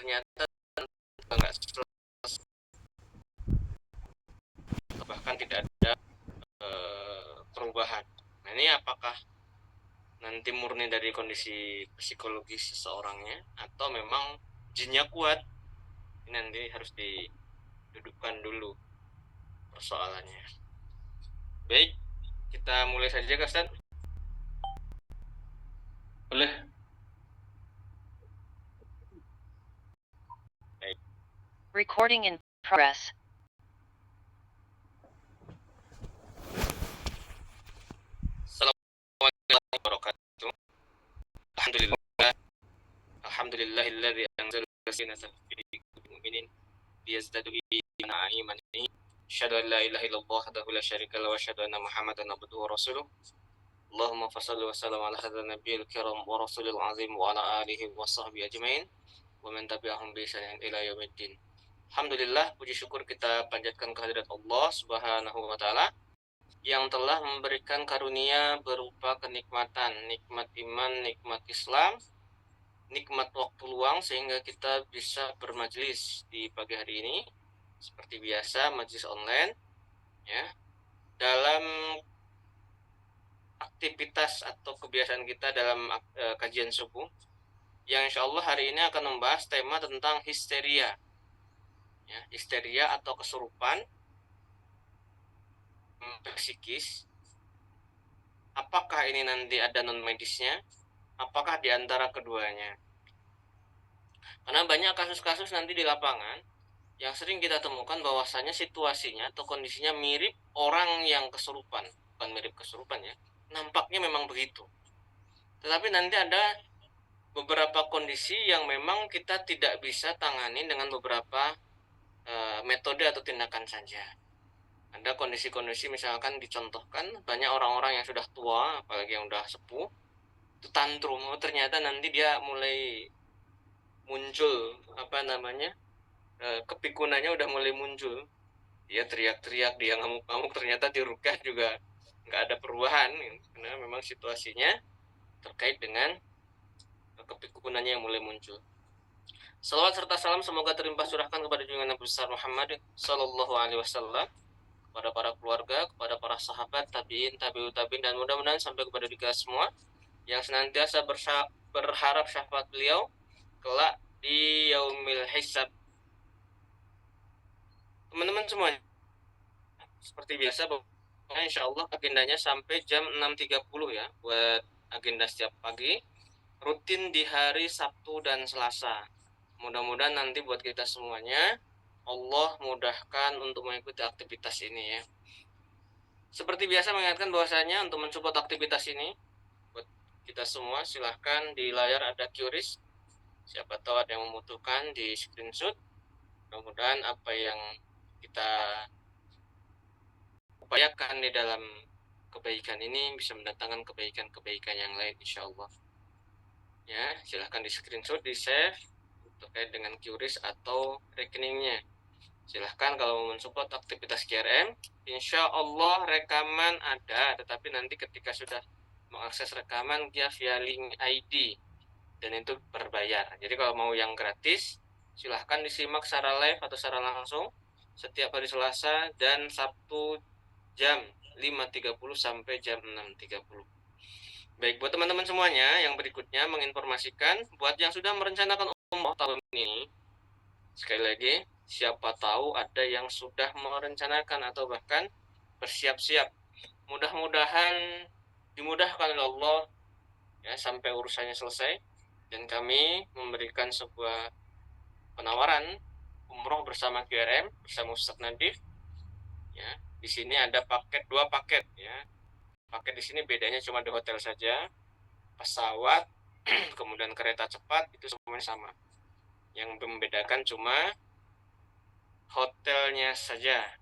ternyata nggak selesai, bahkan tidak ada perubahan. Nah, ini apakah nanti murni dari kondisi psikologis seseorangnya atau memang jinnya kuat? Ini nanti harus didudukkan dulu persoalannya. Baik, kita mulai saja, Ustaz. Boleh. Baik. Recording in progress. Assalamualaikum warahmatullahi wabarakatuh. Alhamdulillahilladzi anzala as-sakinata fi qulubil mu'minin liyazdadu imanan. Asyhadu an la ilaha illallah wahdahu la syarika lahu wa asyhadu anna Muhammadan abduhu wa rasuluh. Allahumma shalli wa sallim ala hadzal nabiyil kiram wa rasulil azim wa ala alihi wa sahbihi ajmain wa man tabi'ahum bi ihsanin ila yaumiddin. Alhamdulillah, puji syukur kita panjatkan kehadirat Allah Subhanahu wa taala yang telah memberikan karunia berupa kenikmatan, nikmat iman, nikmat Islam, nikmat waktu luang sehingga kita bisa bermajelis di pagi hari ini seperti biasa, majelis online ya, dalam aktivitas atau kebiasaan kita dalam kajian subuh yang insya Allah hari ini akan membahas tema tentang histeria ya, histeria atau kesurupan psikis. Apakah ini nanti ada non medisnya? Apakah di antara keduanya? Karena banyak kasus-kasus nanti di lapangan yang sering kita temukan bahwasanya situasinya atau kondisinya mirip orang yang kesurupan. Bukan mirip kesurupan ya, nampaknya memang begitu. Tetapi nanti ada beberapa kondisi yang memang kita tidak bisa tangani dengan beberapa metode atau tindakan saja. Ada kondisi-kondisi misalkan dicontohkan banyak orang-orang yang sudah tua, apalagi yang sudah sepuh, itu tantrum, ternyata nanti dia mulai muncul kepikunannya udah mulai muncul, dia teriak-teriak, dia ngamuk-ngamuk, ternyata di rukyah juga nggak ada perubahan karena memang situasinya terkait dengan kepikunannya yang mulai muncul. Salawat serta salam semoga terlimpah curahkan kepada junjungan Nabi besar Muhammad sallallahu alaihi wasallam, kepada para keluarga, kepada para sahabat, tabi'in, tabi'ut tabi'in, dan mudah-mudahan sampai kepada kita semua yang senantiasa berharap syafaat beliau kelak di yaumil hisab. Teman-teman semuanya, seperti biasa, insya Allah agendanya sampai jam 6.30 ya, buat agenda setiap pagi, rutin di hari Sabtu dan Selasa. Mudah-mudahan nanti buat kita semuanya Allah mudahkan untuk mengikuti aktivitas ini ya. Seperti biasa mengingatkan bahwasanya untuk mensupport aktivitas ini buat kita semua, silahkan di layar ada QRIS. Siapa tahu ada yang membutuhkan, di screenshot. Mudah-mudahan apa yang kita upayakan di dalam kebaikan ini bisa mendatangkan kebaikan-kebaikan yang lain insyaallah. Ya, silahkan di screenshot, di save terkait dengan QRIS atau rekeningnya. Silahkan kalau mau mensupport aktivitas KRM, insya Allah rekaman ada, tetapi nanti ketika sudah mengakses rekaman via link ID dan itu berbayar. Jadi kalau mau yang gratis, silahkan disimak secara live atau secara langsung setiap hari Selasa dan Sabtu jam 5.30 sampai jam 6.30. Baik, buat teman-teman semuanya yang berikutnya menginformasikan buat yang sudah merencanakan umroh tahun ini, sekali lagi, siapa tahu ada yang sudah merencanakan atau bahkan bersiap-siap. Mudah-mudahan dimudahkan oleh Allah ya sampai urusannya selesai, dan kami memberikan sebuah penawaran umroh bersama QRM, bersama Ustaz Nadif. Ya, di sini ada dua paket ya. Paket di sini bedanya cuma di hotel saja, pesawat, kemudian kereta cepat itu semuanya sama. Yang membedakan cuma hotelnya saja.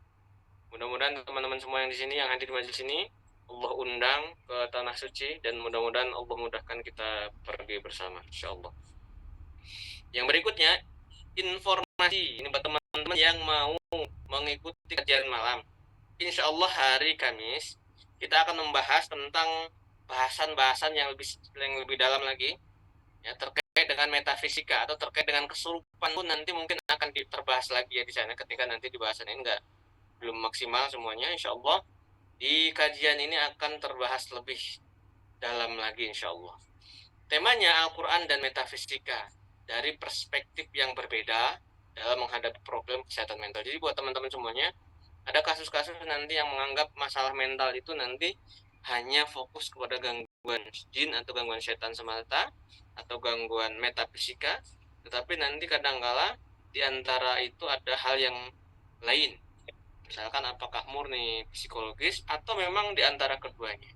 Mudah-mudahan teman-teman semua yang di sini, yang hadir di majelis ini, Allah undang ke tanah suci dan mudah-mudahan Allah mudahkan kita pergi bersama insyaallah. Yang berikutnya, informasi ini buat teman-teman yang mau mengikuti kajian malam. Insyaallah hari Kamis kita akan membahas tentang bahasan-bahasan yang lebih dalam lagi ya, terkait terkait dengan metafisika atau terkait dengan kesurupan pun nanti mungkin akan terbahas lagi ya di sana ketika nanti di bahasan ini belum maksimal semuanya. Insya Allah di kajian ini akan terbahas lebih dalam lagi insya Allah. Temanya Al-Quran dan metafisika dari perspektif yang berbeda dalam menghadapi problem kesehatan mental. Jadi buat teman-teman semuanya, ada kasus-kasus nanti yang menganggap masalah mental itu nanti hanya fokus kepada gangguan jin atau gangguan setan semata atau gangguan metafisika, tetapi nanti kadangkala di antara itu ada hal yang lain. Misalkan apakah murni psikologis atau memang di antara keduanya.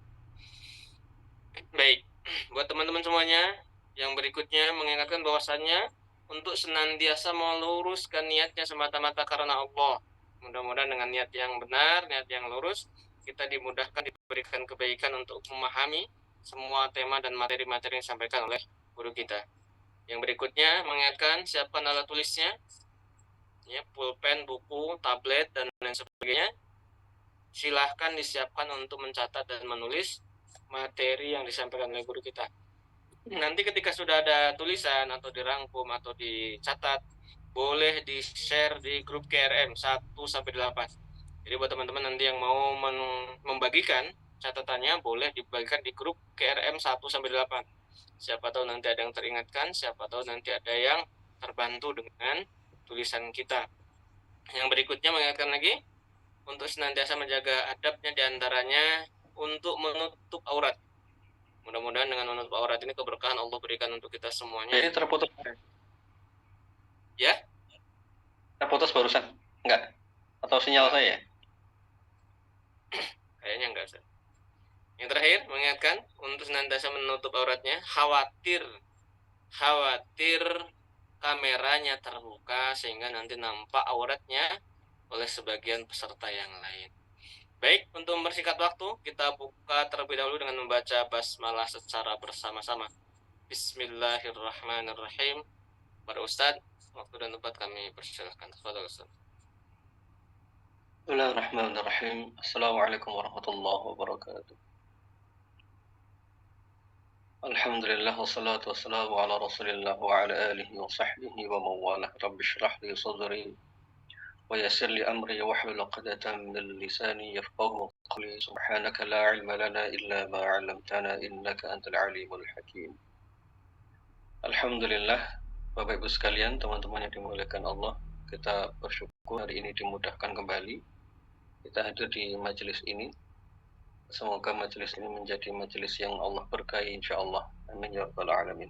Baik, buat teman-teman semuanya, yang berikutnya mengingatkan bahwasannya untuk senantiasa meluruskan niatnya semata-mata karena Allah. Mudah-mudahan dengan niat yang benar, niat yang lurus, kita dimudahkan, diberikan kebaikan untuk memahami semua tema dan materi-materi yang disampaikan oleh guru kita. Yang berikutnya mengingatkan siapkan alat tulisnya, ya, pulpen, buku, tablet, dan lain sebagainya. Silahkan disiapkan untuk mencatat dan menulis materi yang disampaikan oleh guru kita. Nanti ketika sudah ada tulisan atau dirangkum atau dicatat, boleh di-share di grup KRM 1-8. Jadi buat teman-teman nanti yang mau membagikan catatannya, boleh dibagikan di grup KRM 1-8. Siapa tahu nanti ada yang teringatkan, siapa tahu nanti ada yang terbantu dengan tulisan kita. Yang berikutnya mengingatkan lagi, untuk senantiasa menjaga adabnya diantaranya untuk menutup aurat. Mudah-mudahan dengan menutup aurat ini keberkahan Allah berikan untuk kita semuanya. Jadi terputus. Ya? Terputus barusan? Enggak? Atau sinyal saya? Kayaknya enggak, Ustaz. Yang terakhir, mengingatkan untuk senantiasa menutup auratnya, khawatir kameranya terbuka sehingga nanti nampak auratnya oleh sebagian peserta yang lain. Baik, untuk mempersingkat waktu, kita buka terlebih dahulu dengan membaca basmalah secara bersama-sama. Bismillahirrahmanirrahim. Para Ustadz, waktu dan tempat kami persilahkan. Tafadhol Ustaz. Bismillahirrahmanirrahim. Assalamualaikum warahmatullahi wabarakatuh. Alhamdulillah wassalatu wassalamu ala Rasulillah wa ala alihi wa sahbihi wa mawalah. Rabbi shrah li sadri wa yassir li amri wahlul 'uqdatam min lisani yafqahu qawli. Subhanaka la 'ilma lana illa ma 'allamtana innaka antal 'alimul hakim. Alhamdulillah, Bapak Ibu sekalian, teman-teman yang dimuliakan Allah, kita bersyukur hari ini dimudahkan kembali kita hadir di majelis ini. Semoga majelis ini menjadi majelis yang Allah berkahi insyaallah. Amin ya rabbal alamin.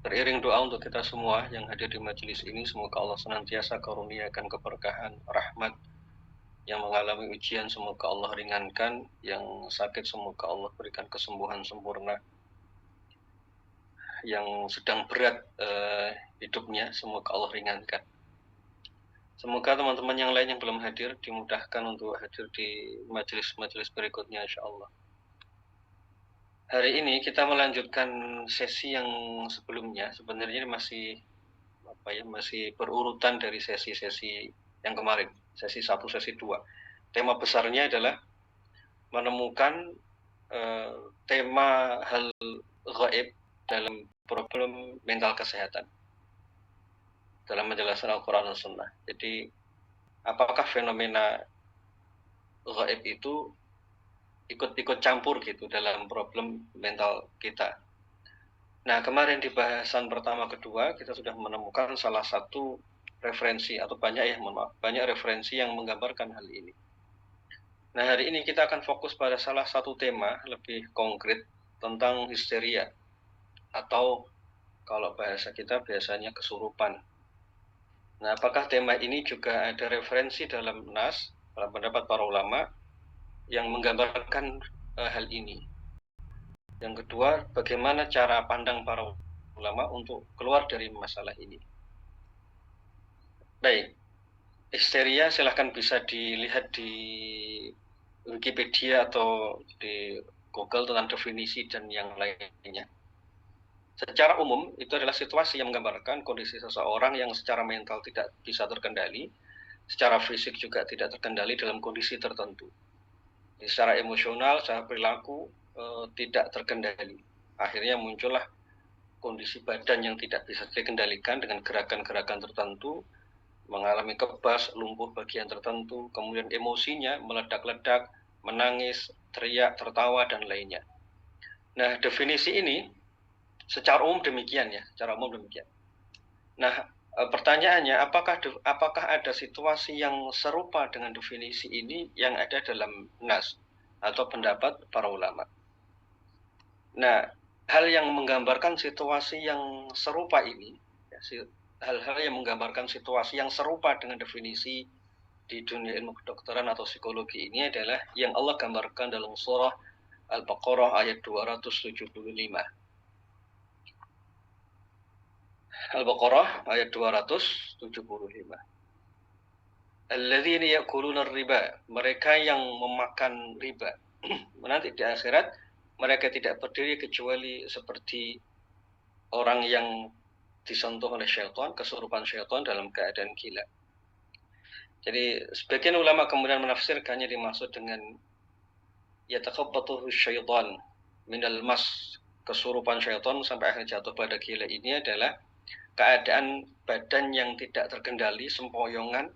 Beriring doa untuk kita semua yang hadir di majelis ini, semoga Allah senantiasa karuniakan keberkahan, rahmat. Yang mengalami ujian semoga Allah ringankan, yang sakit semoga Allah berikan kesembuhan sempurna. Yang sedang berat hidupnya semoga Allah ringankan. Semoga teman-teman yang lain yang belum hadir dimudahkan untuk hadir di majelis-majelis berikutnya insyaallah. Hari ini kita melanjutkan sesi yang sebelumnya. Sebenarnya masih masih berurutan dari sesi-sesi yang kemarin, sesi 1, sesi 2. Tema besarnya adalah menemukan tema hal gaib dalam problem mental kesehatan dalam menjelaskan Al-Quran dan Sunnah. Jadi apakah fenomena gaib itu ikut campur gitu dalam problem mental kita. Nah, kemarin di bahasan pertama kedua kita sudah menemukan salah satu referensi atau banyak referensi yang menggambarkan hal ini. Nah, hari ini kita akan fokus pada salah satu tema lebih konkret tentang histeria atau kalau bahasa kita biasanya kesurupan. Nah, apakah tema ini juga ada referensi dalam nas, dalam pendapat para ulama yang menggambarkan hal ini? Yang kedua, bagaimana cara pandang para ulama untuk keluar dari masalah ini? Baik, histeria silahkan bisa dilihat di Wikipedia atau di Google tentang definisi dan yang lainnya. Secara umum, itu adalah situasi yang menggambarkan kondisi seseorang yang secara mental tidak bisa terkendali, secara fisik juga tidak terkendali dalam kondisi tertentu. Jadi, secara emosional, secara perilaku tidak terkendali. Akhirnya muncullah kondisi badan yang tidak bisa dikendalikan dengan gerakan-gerakan tertentu, mengalami kebas, lumpuh bagian tertentu, kemudian emosinya meledak-ledak, menangis, teriak, tertawa, dan lainnya. Nah, definisi ini secara umum demikian ya, secara umum demikian. Nah, pertanyaannya, apakah ada situasi yang serupa dengan definisi ini yang ada dalam nas atau pendapat para ulama? Nah, hal yang menggambarkan situasi yang serupa ini, hal-hal yang menggambarkan situasi yang serupa dengan definisi di dunia ilmu kedokteran atau psikologi ini adalah yang Allah gambarkan dalam surah Al-Baqarah ayat 275. Al-Baqarah ayat 275. Alladzina ya'kuluna riba, mereka yang memakan riba. Nanti di akhirat mereka tidak berdiri kecuali seperti orang yang disentuh oleh syaitan, kesurupan syaitan dalam keadaan gila. Jadi sebagian ulama kemudian menafsirkannya dimaksud dengan yatakhabbatuhu syaitan minal mas, kesurupan syaitan sampai akhirnya jatuh pada gila ini adalah keadaan badan yang tidak terkendali, sempoyongan,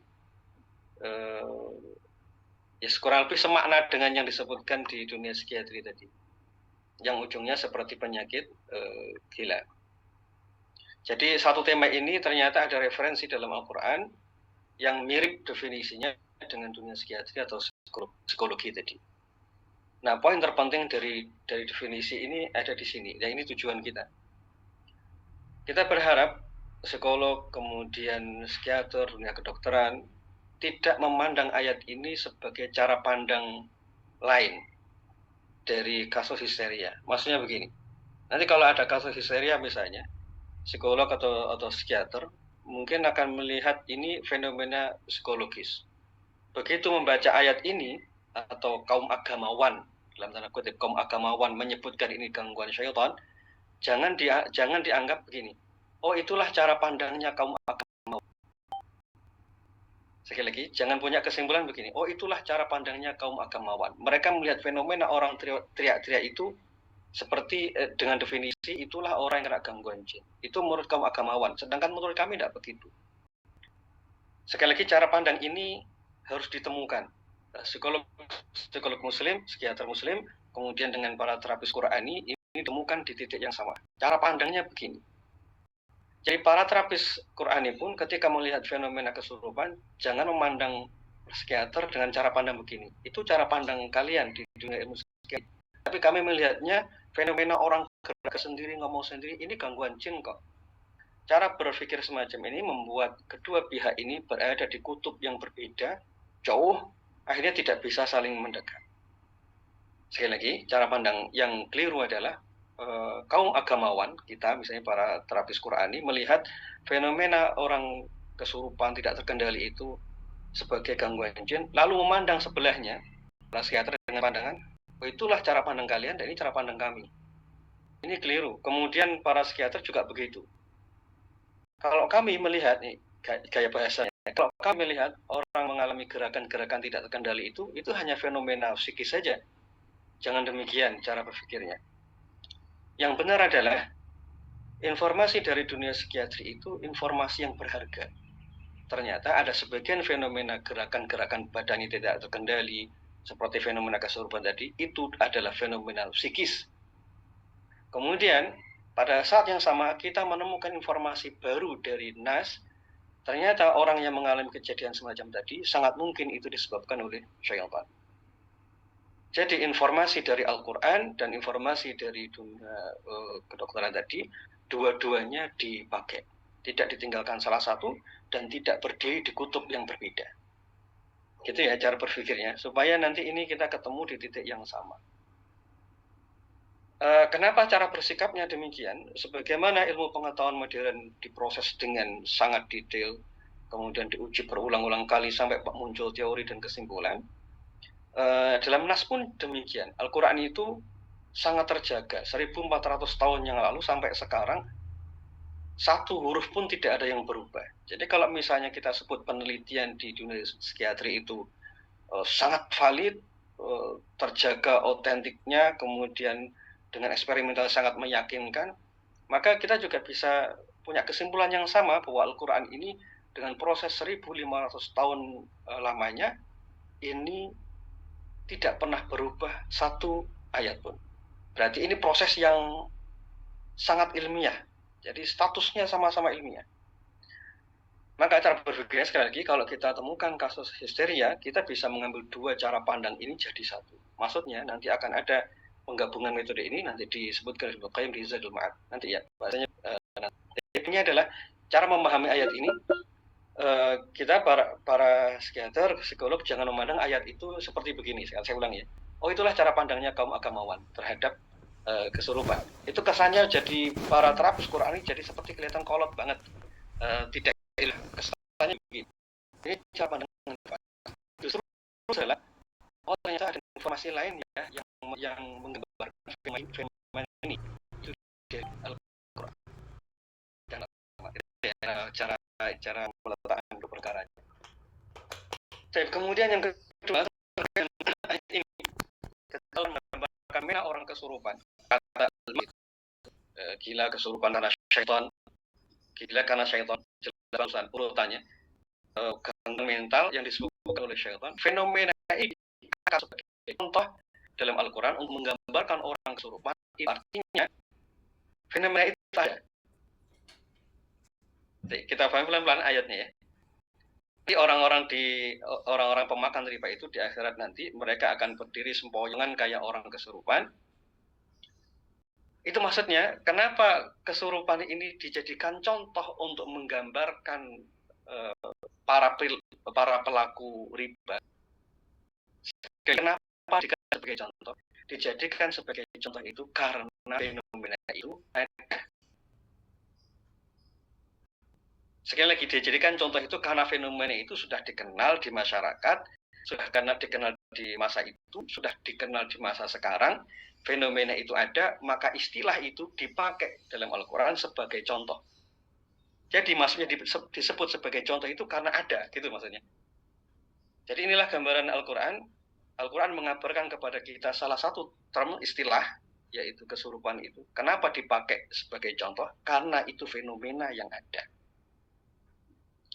ya kurang lebih semakna dengan yang disebutkan di dunia psikiatri tadi, yang ujungnya seperti penyakit gila. Jadi satu tema ini ternyata ada referensi dalam Al-Quran yang mirip definisinya dengan dunia psikiatri atau psikologi tadi. Nah, poin terpenting dari definisi ini ada di sini. Dan ini tujuan kita. Kita berharap psikolog, kemudian psikiater, dunia kedokteran tidak memandang ayat ini sebagai cara pandang lain dari kasus histeria. Maksudnya begini. Nanti kalau ada kasus histeria misalnya, psikolog atau psikiater mungkin akan melihat ini fenomena psikologis. Begitu membaca ayat ini, atau kaum agamawan, dalam tanda kutip kaum agamawan menyebutkan ini gangguan syaitan, jangan dianggap begini, oh itulah cara pandangnya kaum agamawan. Sekali lagi, jangan punya kesimpulan begini, oh itulah cara pandangnya kaum agamawan. Mereka melihat fenomena orang teriak-teriak itu seperti dengan definisi itulah orang yang kena gangguan jin. Itu menurut kaum agamawan, sedangkan menurut kami tidak begitu. Sekali lagi, cara pandang ini harus ditemukan. Psikolog muslim, psikiater muslim, kemudian dengan para terapis Qurani ini ditemukan di titik yang sama. Cara pandangnya begini. Jadi para terapis Qurani pun ketika melihat fenomena kesurupan, jangan memandang psikiater dengan cara pandang begini. Itu cara pandang kalian di dunia ilmu psikiatri. Tapi kami melihatnya fenomena orang gerak sendiri, ngomong sendiri, ini gangguan jin kok. Cara berpikir semacam ini membuat kedua pihak ini berada di kutub yang berbeda, jauh, akhirnya tidak bisa saling mendekat. Sekali lagi, cara pandang yang keliru adalah kaum agamawan, kita misalnya para terapis Qurani, melihat fenomena orang kesurupan tidak terkendali itu sebagai gangguan jin, lalu memandang sebelahnya, para psikiater dengan pandangan, oh, itulah cara pandang kalian dan ini cara pandang kami. Ini keliru. Kemudian para psikiater juga begitu. Kalau kami melihat, nih, gaya bahasanya, kalau kami melihat orang mengalami gerakan-gerakan tidak terkendali itu hanya fenomena psikis saja. Jangan demikian cara berpikirnya. Yang benar adalah informasi dari dunia psikiatri itu informasi yang berharga. Ternyata ada sebagian fenomena gerakan-gerakan badan yang tidak terkendali, seperti fenomena kesurupan tadi, itu adalah fenomena psikis. Kemudian, pada saat yang sama kita menemukan informasi baru dari nas, ternyata orang yang mengalami kejadian semacam tadi sangat mungkin itu disebabkan oleh syaitan. Jadi informasi dari Al-Quran dan informasi dari dunia kedokteran tadi, dua-duanya dipakai. Tidak ditinggalkan salah satu dan tidak berdiri di kutub yang berbeda. Gitu ya cara berpikirnya, supaya nanti ini kita ketemu di titik yang sama. Kenapa cara bersikapnya demikian? Sebagaimana ilmu pengetahuan modern diproses dengan sangat detail, kemudian diuji berulang-ulang kali sampai muncul teori dan kesimpulan. Dalam nas pun demikian. Al-Quran itu sangat terjaga. 1400 tahun yang lalu sampai sekarang, satu huruf pun tidak ada yang berubah. Jadi kalau misalnya kita sebut penelitian di dunia psikiatri itu sangat valid, terjaga otentiknya, kemudian dengan eksperimental sangat meyakinkan, maka kita juga bisa punya kesimpulan yang sama bahwa Al-Quran ini dengan proses 1500 tahun lamanya ini tidak pernah berubah satu ayat pun. Berarti ini proses yang sangat ilmiah. Jadi statusnya sama-sama ilmiah. Maka cara berpikirnya sekali lagi, kalau kita temukan kasus histeria, kita bisa mengambil dua cara pandang ini jadi satu. Maksudnya nanti akan ada penggabungan metode ini, nanti disebutkan Ibnu Qayyim di Zadul Ma'ad. Nanti ya, bahasanya ini adalah cara memahami ayat ini. Kita para psikiater, psikolog jangan memandang ayat itu seperti begini. Saya ulang ya. Oh, itulah cara pandangnya kaum agamawan terhadap kesurupan. Itu kesannya jadi para terapis Quran ini jadi seperti kelihatan kolot banget. Tidak kesannya begini. Ini cara pandang justru adalah ternyata ada informasi lain ya yang menggambarkan fenomena ini itu dari Al-Quran dan cara meletakkan perkaranya. Kemudian yang kedua ayat ini kita menggambarkan mana orang kesurupan. Kata gila kesurupan karena syaitan, gila karena syaitan. Jelas urutannya gangguan mental yang disebutkan oleh syaitan. Fenomena ini sebagai contoh dalam Al-Quran untuk menggambarkan orang kesurupan. Artinya fenomena itu ada. Kita paham pelan-pelan ayatnya ya. Jadi orang-orang pemakan riba itu di akhirat nanti mereka akan berdiri sempoyongan kayak orang kesurupan. Itu maksudnya kenapa kesurupan ini dijadikan contoh untuk menggambarkan para pelaku riba. Kenapa dijadikan sebagai contoh? Dijadikan sebagai contoh itu karena fenomena itu ada. Sekali lagi dijadikan contoh itu karena fenomena itu sudah dikenal di masyarakat, sudah dikenal di masa itu, sudah dikenal di masa sekarang, fenomena itu ada, maka istilah itu dipakai dalam Al-Quran sebagai contoh. Jadi maksudnya disebut sebagai contoh itu karena ada, gitu maksudnya. Jadi inilah gambaran Al-Quran. Al-Quran mengabarkan kepada kita salah satu term istilah, yaitu kesurupan itu. Kenapa dipakai sebagai contoh? Karena itu fenomena yang ada.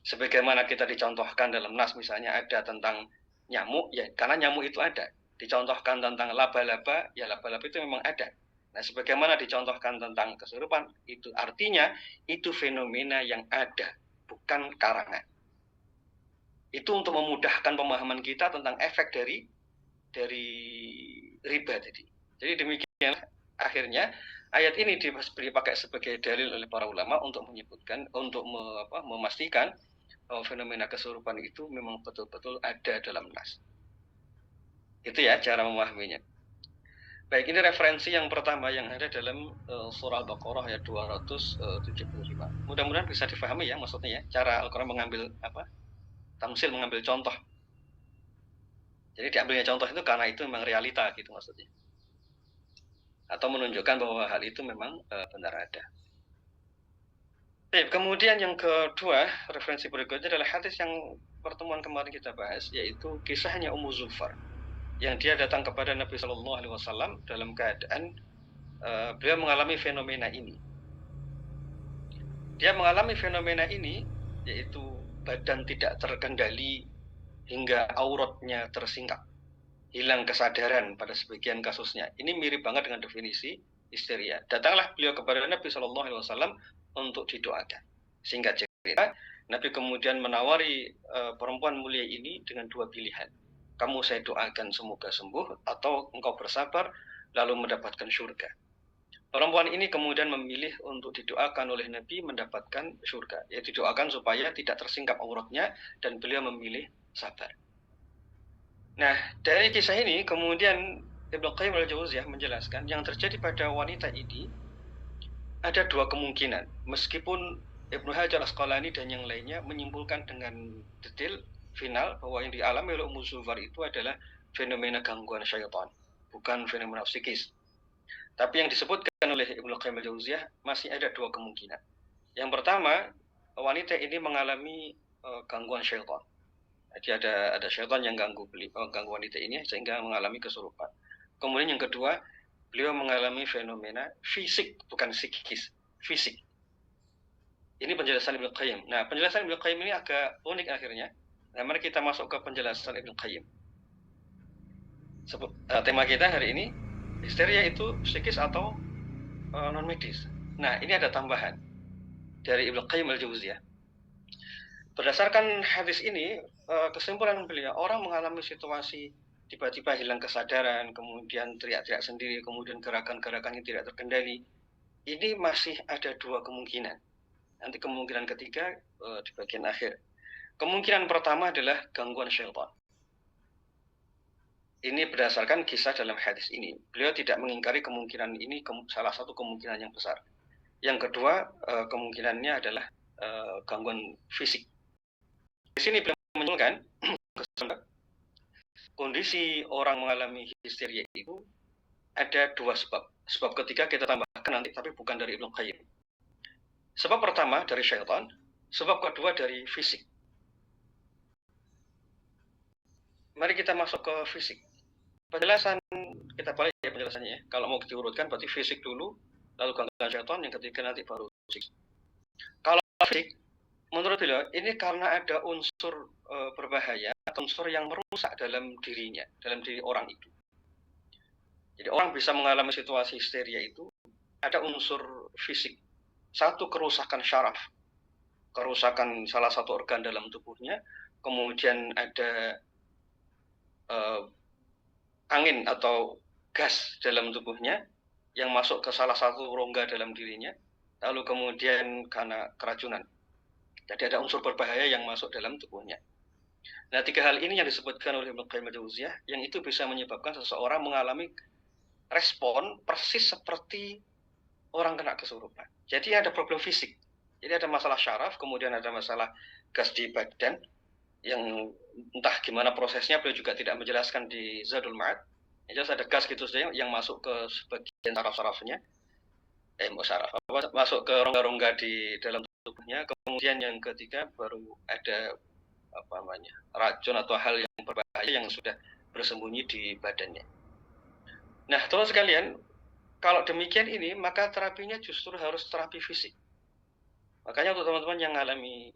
Sebagaimana kita dicontohkan dalam nas misalnya ada tentang nyamuk, ya karena nyamuk itu ada. Dicontohkan tentang laba-laba, ya laba-laba itu memang ada. Nah, sebagaimana dicontohkan tentang kesurupan, itu artinya itu fenomena yang ada, bukan karangan. Itu untuk memudahkan pemahaman kita tentang efek dari riba tadi. Jadi demikian akhirnya ayat ini dipakai sebagai dalil oleh para ulama untuk menyebutkan, untuk memastikan bahwa fenomena kesurupan itu memang betul-betul ada dalam nas. Itu ya cara memahaminya. Baik, ini referensi yang pertama yang ada dalam surah Al-Baqarah ayat 275. Mudah-mudahan bisa difahami ya maksudnya ya, cara Al-Quran mengambil tamsil, mengambil contoh. Jadi diambilnya contoh itu karena itu memang realita gitu maksudnya. Atau menunjukkan bahwa hal itu memang benar ada. Kemudian yang kedua, referensi berikutnya adalah hadis yang pertemuan kemarin kita bahas, yaitu kisahnya Ummu Zulfar, yang dia datang kepada Nabi Shallallahu Alaihi Wasallam dalam keadaan beliau mengalami fenomena ini. Dia mengalami fenomena ini, yaitu badan tidak terkendali hingga auratnya tersingkap, hilang kesadaran pada sebagian kasusnya. Ini mirip banget dengan definisi histeria. Datanglah beliau kepada Nabi Shallallahu Alaihi Wasallam untuk didoakan. Singkat cerita, Nabi kemudian menawari perempuan mulia ini dengan dua pilihan. Kamu saya doakan semoga sembuh, atau engkau bersabar lalu mendapatkan surga. Perempuan ini kemudian memilih untuk didoakan oleh Nabi mendapatkan surga. Yaitu didoakan supaya tidak tersingkap auratnya, dan beliau memilih sabar. Nah, dari kisah ini kemudian Ibnu Qayyim al-Jauziyah menjelaskan yang terjadi pada wanita ini ada dua kemungkinan. Meskipun Ibnu Hajar Asqalani dan yang lainnya menyimpulkan dengan detail final bahwa yang dialami oleh Ummu Zulfar itu adalah fenomena gangguan syaitan, bukan fenomena psikis. Tapi yang disebutkan oleh Ibnu Qayyim al-Jauziyah masih ada dua kemungkinan. Yang pertama, wanita ini mengalami gangguan syaitan. Jadi ada syaitan yang ganggu wanita ini sehingga mengalami kesurupan. Kemudian yang kedua, beliau mengalami fenomena fisik, bukan psikis. fisik. Ini penjelasan Ibnu Qayyim. Nah, penjelasan Ibnu Qayyim ini agak unik akhirnya. Nah, mari kita masuk ke penjelasan Ibnu Qayyim. Tema kita hari ini, histeria itu psikis atau non medis. Nah, ini ada tambahan dari Ibnu Qayyim al-Jauziyah. Berdasarkan hadis ini, kesimpulan beliau, orang mengalami situasi tiba-tiba hilang kesadaran, kemudian teriak-teriak sendiri, kemudian gerakan-gerakan yang tidak terkendali, ini masih ada dua kemungkinan. Nanti kemungkinan ketiga di bagian akhir. Kemungkinan pertama adalah gangguan syaitan. Ini berdasarkan kisah dalam hadis ini. Beliau tidak mengingkari kemungkinan ini salah satu kemungkinan yang besar. Yang kedua, kemungkinannya adalah gangguan fisik. Di sini beliau menunjukkan kondisi orang mengalami histeria itu ada dua sebab. Sebab ketiga kita tambahkan nanti, tapi bukan dari Ibnu Qayyim. Sebab pertama dari syaitan, sebab kedua dari fisik. Mari kita masuk ke fisik. Penjelasan kita balik ya penjelasannya ya. Kalau mau diurutkan berarti fisik dulu, lalu gangguan syaitan, yang ketiga nanti baru fisik. Kalau fisik, menurut beliau ini karena ada unsur berbahaya, unsur yang merusak dalam dirinya, dalam diri orang itu. Jadi orang bisa mengalami situasi histeria itu ada unsur fisik. Satu, kerusakan syaraf, kerusakan salah satu organ dalam tubuhnya, kemudian ada angin atau gas dalam tubuhnya yang masuk ke salah satu rongga dalam dirinya, lalu kemudian karena keracunan. Jadi ada unsur berbahaya yang masuk dalam tubuhnya. Nah, tiga hal ini yang disebutkan oleh Ibnu Qayyim al-Jauziyah, yang itu bisa menyebabkan seseorang mengalami respon persis seperti orang kena kesurupan. Jadi ada problem fisik. Jadi ada masalah syaraf, kemudian ada masalah gas di badan, yang entah gimana prosesnya, beliau juga tidak menjelaskan di Zadul Ma'ad. Jelas ada gas gitu saja yang masuk ke sebagian saraf-sarafnya, masuk ke rongga-rongga di dalam tubuhnya. Kemudian yang ketiga baru ada racun atau hal yang berbahaya yang sudah bersembunyi di badannya. Nah, teman sekalian, kalau demikian ini, maka terapinya justru harus terapi fisik. Makanya untuk teman-teman yang mengalami,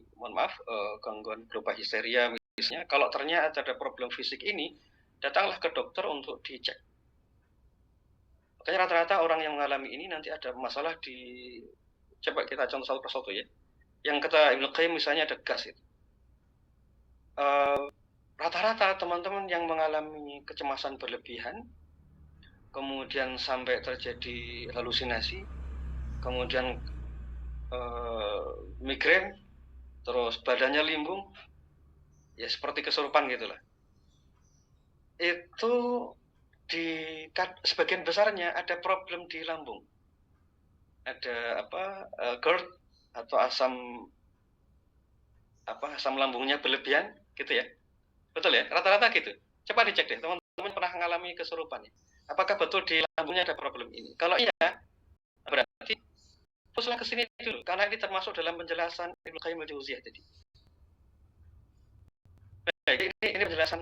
gangguan berupa histeria misalnya, kalau ternyata ada problem fisik ini, datanglah ke dokter untuk dicek. Makanya rata-rata orang yang mengalami ini nanti ada masalah di, coba kita contoh satu persatu ya. Yang kata Ibnu Qayyim misalnya ada gas itu. Rata-rata teman-teman yang mengalami kecemasan berlebihan, kemudian sampai terjadi halusinasi, kemudian migrain, terus badannya limbung, ya seperti kesurupan gitulah. Itu di sebagian besarnya ada problem di lambung, ada GERD atau asam lambungnya berlebihan gitu ya, betul ya, rata-rata gitu. Coba dicek deh teman-teman pernah mengalami kesurupan ya? Apakah betul di lambungnya ada problem ini? Kalau iya, berarti fokuslah ke sini dulu, karena ini termasuk dalam penjelasan Ibnu Qayyim al-Jauziyah tadi. Baik, ini penjelasan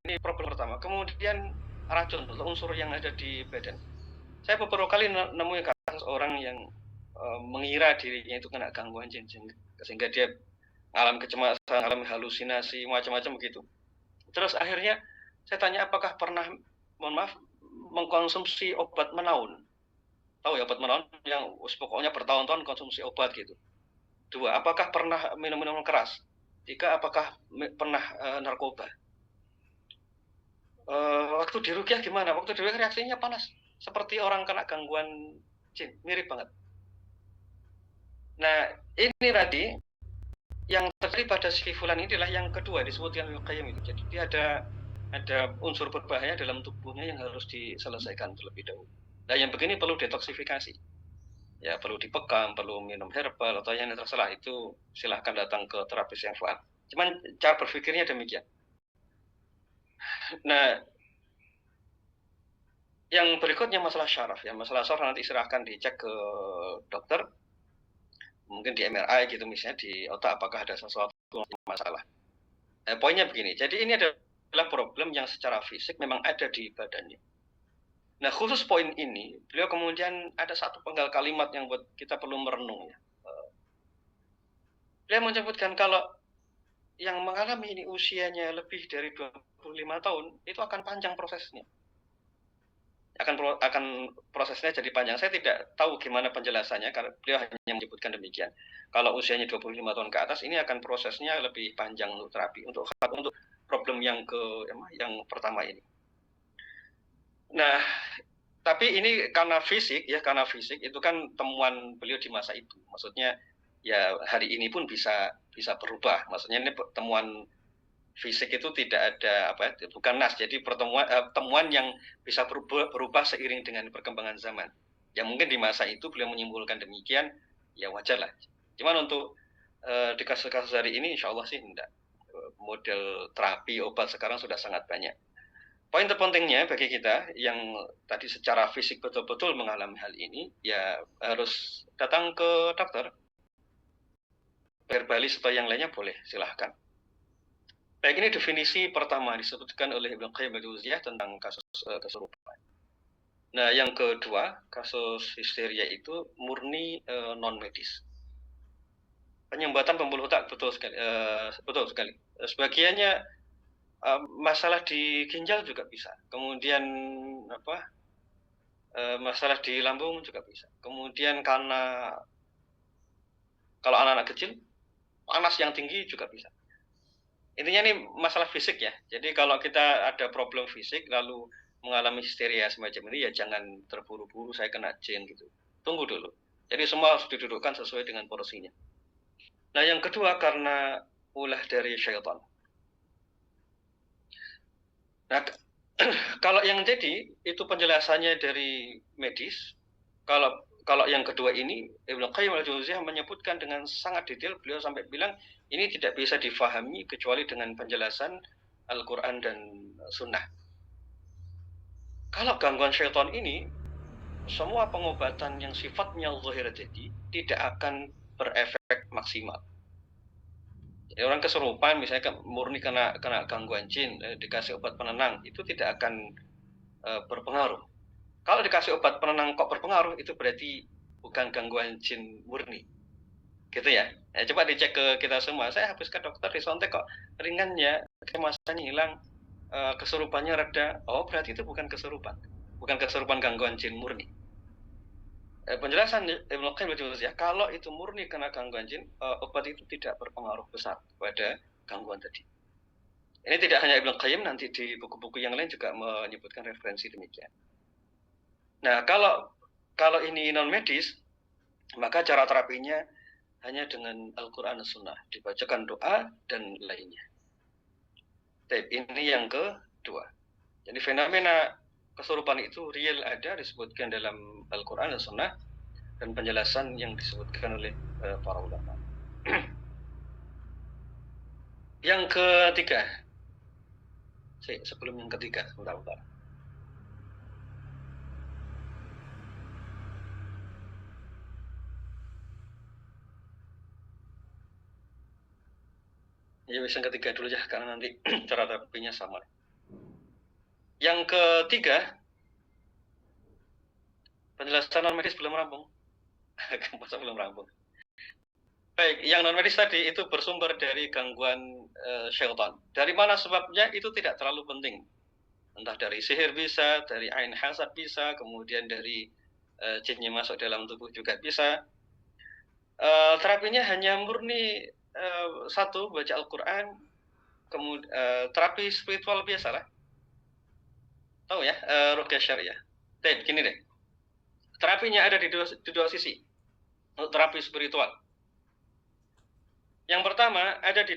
ini problem pertama. Kemudian racun atau unsur yang ada di badan. Saya beberapa kali nemuin kasus orang yang mengira dirinya itu kena gangguan jin, sehingga dia mengalami kecemasan, mengalami halusinasi, macam-macam begitu. Terus akhirnya saya tanya apakah pernah, mengkonsumsi obat menaun. Tahu ya obat menaun yang pokoknya bertahun-tahun konsumsi obat gitu. 2, apakah pernah minum minuman keras? 3, apakah pernah narkoba? Waktu di ruqyah gimana? Waktu di ruqyah reaksinya panas, seperti orang kena gangguan jin, mirip banget. Nah, ini tadi yang terjadi pada si fulan inilah yang kedua disebutkan Ibnu Qayyim itu. Jadi dia ada unsur berbahaya dalam tubuhnya yang harus diselesaikan terlebih dahulu. Nah, yang begini perlu detoksifikasi. Ya, perlu dipekam, perlu minum herbal atau yang terserah, itu silahkan datang ke terapis yang faham. Cuman cara berpikirnya demikian. Nah, yang berikutnya masalah syaraf ya. Masalah syaraf nanti silahkan dicek ke dokter. Mungkin di MRI gitu misalnya di otak apakah ada sesuatu masalah. Poinnya begini. Jadi ini adalah problem yang secara fisik memang ada di badannya. Nah, khusus poin ini, beliau kemudian ada satu penggal kalimat yang buat kita perlu merenung ya. Beliau menyebutkan kalau yang mengalami ini usianya lebih dari 25 tahun, itu akan panjang prosesnya. Akan prosesnya jadi panjang. Saya tidak tahu gimana penjelasannya, karena beliau hanya menyebutkan demikian. Kalau usianya 25 tahun ke atas, ini akan prosesnya lebih panjang untuk terapi, untuk problem yang pertama ini. Nah, tapi ini karena fisik itu kan temuan beliau di masa itu. Maksudnya ya hari ini pun bisa berubah. Maksudnya ini temuan fisik itu tidak ada bukan nas. Jadi temuan yang bisa berubah seiring dengan perkembangan zaman. Ya mungkin di masa itu beliau menyimpulkan demikian, ya wajar lah. Cuman untuk di kasus-kasus hari ini insya Allah sih enggak. Model terapi obat sekarang sudah sangat banyak. Poin terpentingnya bagi kita yang tadi secara fisik betul-betul mengalami hal ini, ya harus datang ke dokter. Verbalis atau yang lainnya boleh, silahkan. Baik, ini definisi pertama disebutkan oleh Ibnu Qayyim al-Jauziyah tentang kasus kesurupan. Nah, yang kedua, kasus histeria itu murni non-medis. Penyumbatan pembuluh otak betul sekali. Sebagiannya masalah di ginjal juga bisa. Kemudian masalah di lambung juga bisa. Kemudian karena kalau anak-anak kecil panas yang tinggi juga bisa. Intinya ini masalah fisik ya. Jadi kalau kita ada problem fisik lalu mengalami histeria semacam ini, ya jangan terburu-buru saya kena jin gitu. Tunggu dulu. Jadi semua harus didudukkan sesuai dengan porsinya. Nah, yang kedua karena ulah dari syaitan. Nah, kalau yang jadi itu penjelasannya dari medis. Kalau yang kedua ini, Ibnu Qayyim al-Jauziyah menyebutkan dengan sangat detail. Beliau sampai bilang ini tidak bisa difahami kecuali dengan penjelasan Al-Quran dan Sunnah. Kalau gangguan syaitan ini, semua pengobatan yang sifatnya zahir jadi tidak akan berefek maksimal. Jadi orang kesurupan misalnya murni kena gangguan jin, dikasih obat penenang, itu tidak akan berpengaruh. Kalau dikasih obat penenang kok berpengaruh, itu berarti bukan gangguan jin murni. Gitu ya. Coba dicek ke kita semua. Saya habis ke dokter disontek kok ringan ya, kecemasannya hilang, kesurupannya reda. Oh, berarti itu bukan kesurupan. Bukan kesurupan gangguan jin murni. Penjelasan Ibnu Qayyim al-Jauziyah, kalau itu murni kena gangguan jin, obat itu tidak berpengaruh besar pada gangguan tadi. Ini tidak hanya Ibnu Qayyim, nanti di buku-buku yang lain juga menyebutkan referensi demikian. Nah, kalau ini non medis, maka cara terapinya hanya dengan Al-Quran dan Sunnah, dibacakan doa dan lainnya. Ini yang kedua. Jadi fenomena kesurupan itu real ada, disebutkan dalam Al-Quran dan Sunnah, dan penjelasan yang disebutkan oleh para ulama. Yang ketiga, sebelum yang ketiga, sebentar. Ya, yang ketiga dulu ya, karena nanti cara terapinya sama. Yang ketiga, penjelasan non medis belum rampung. Masa belum rampung? Baik, yang non medis tadi itu bersumber dari gangguan syaitan. Dari mana sebabnya itu tidak terlalu penting. Entah dari sihir bisa, dari ain hasad bisa, kemudian dari jinnya masuk dalam tubuh juga bisa. Terapinya hanya murni satu, baca Al-Quran, kemudian terapi spiritual biasa lah. Tahu ya, ruqyah syariah. Gini deh, terapinya ada di dua sisi untuk terapi spiritual. Yang pertama ada di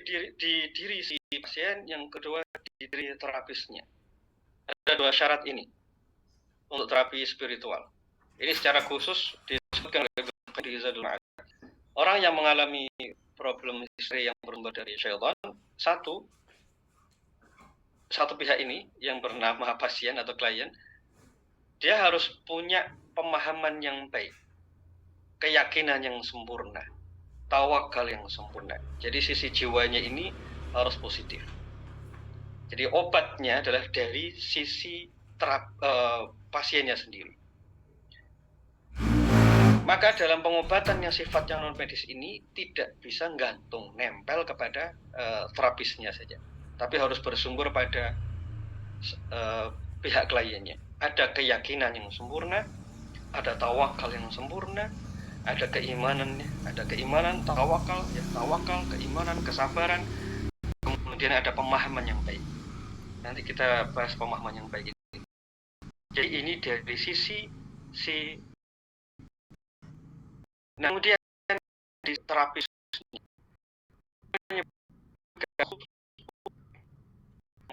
diri si pasien, yang kedua di diri terapisnya. Ada dua syarat ini untuk terapi spiritual. Ini secara khusus disebutkan oleh Zadul Ma'ad. Orang yang mengalami problem histeria yang bersumber dari syaitan, satu pihak ini yang bernama pasien atau klien, dia harus punya pemahaman yang baik, keyakinan yang sempurna, tawakal yang sempurna. Jadi sisi jiwanya ini harus positif. Jadi obatnya adalah dari sisi pasiennya sendiri. Maka dalam pengobatan yang sifatnya non medis ini tidak bisa gantung nempel kepada terapisnya saja, tapi harus bersumber pada pihak kliennya. Ada keyakinan yang sempurna, ada tawakal yang sempurna, ada keimanan, tawakal, keimanan, kesabaran, kemudian ada pemahaman yang baik. Nanti kita bahas pemahaman yang baik ini. Jadi ini dari sisi nah, kemudian di terapis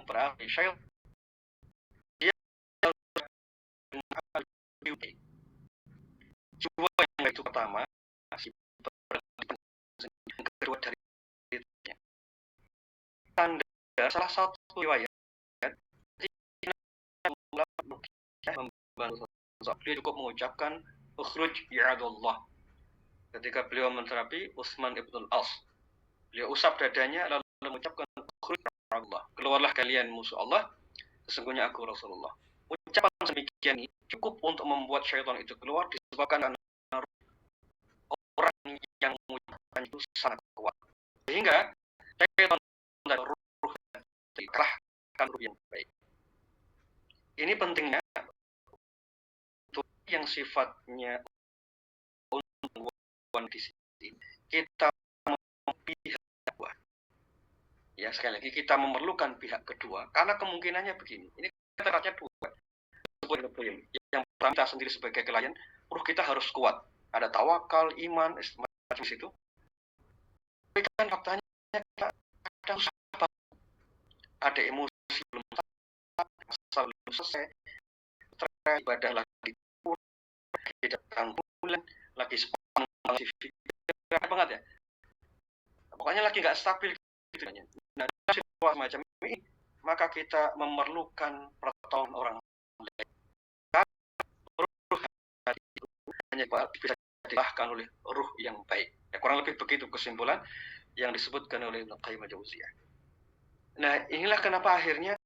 berarti dia jiwa yang itu pertama, yang kedua dari tanda salah satu riwayat beliau cukup mengucapkan ukhruj ya Allah ketika beliau menterapi Utsman ibn al-As. Beliau usap dadanya lalu mengucapkan ukhruj ya Allah, keluarlah kalian musuh Allah, sesungguhnya aku Rasulullah. Ucapan demikian ini cukup untuk membuat syaitan itu keluar, disebabkan karena orang yang mengucapkan itu sangat kuat, sehingga syaitan dan ruh dikerahkan ruh yang baik. Ini pentingnya yang sifatnya untuk di sini kita pihak kedua. Ya, sekali lagi kita memerlukan pihak kedua karena kemungkinannya begini. Ini syaratnya dua. Yang pertama kita sendiri sebagai klien, ruh kita harus kuat. Ada tawakal, iman, macam itu. Tapi kan faktanya kita ada emosi belum selesai, ibadah lagi datang bulan lagi sepanjang banget ya, pokoknya lagi nggak stabil gitu. Nah, dalam situasi macam ini maka kita memerlukan pertolongan orang lain. Ruh itu hanya bisa dilahkan oleh ruh yang baik. Ya, kurang lebih begitu kesimpulan yang disebutkan oleh Ibnu Qayyim al-Jauziyah. Nah, inilah kenapa akhirnya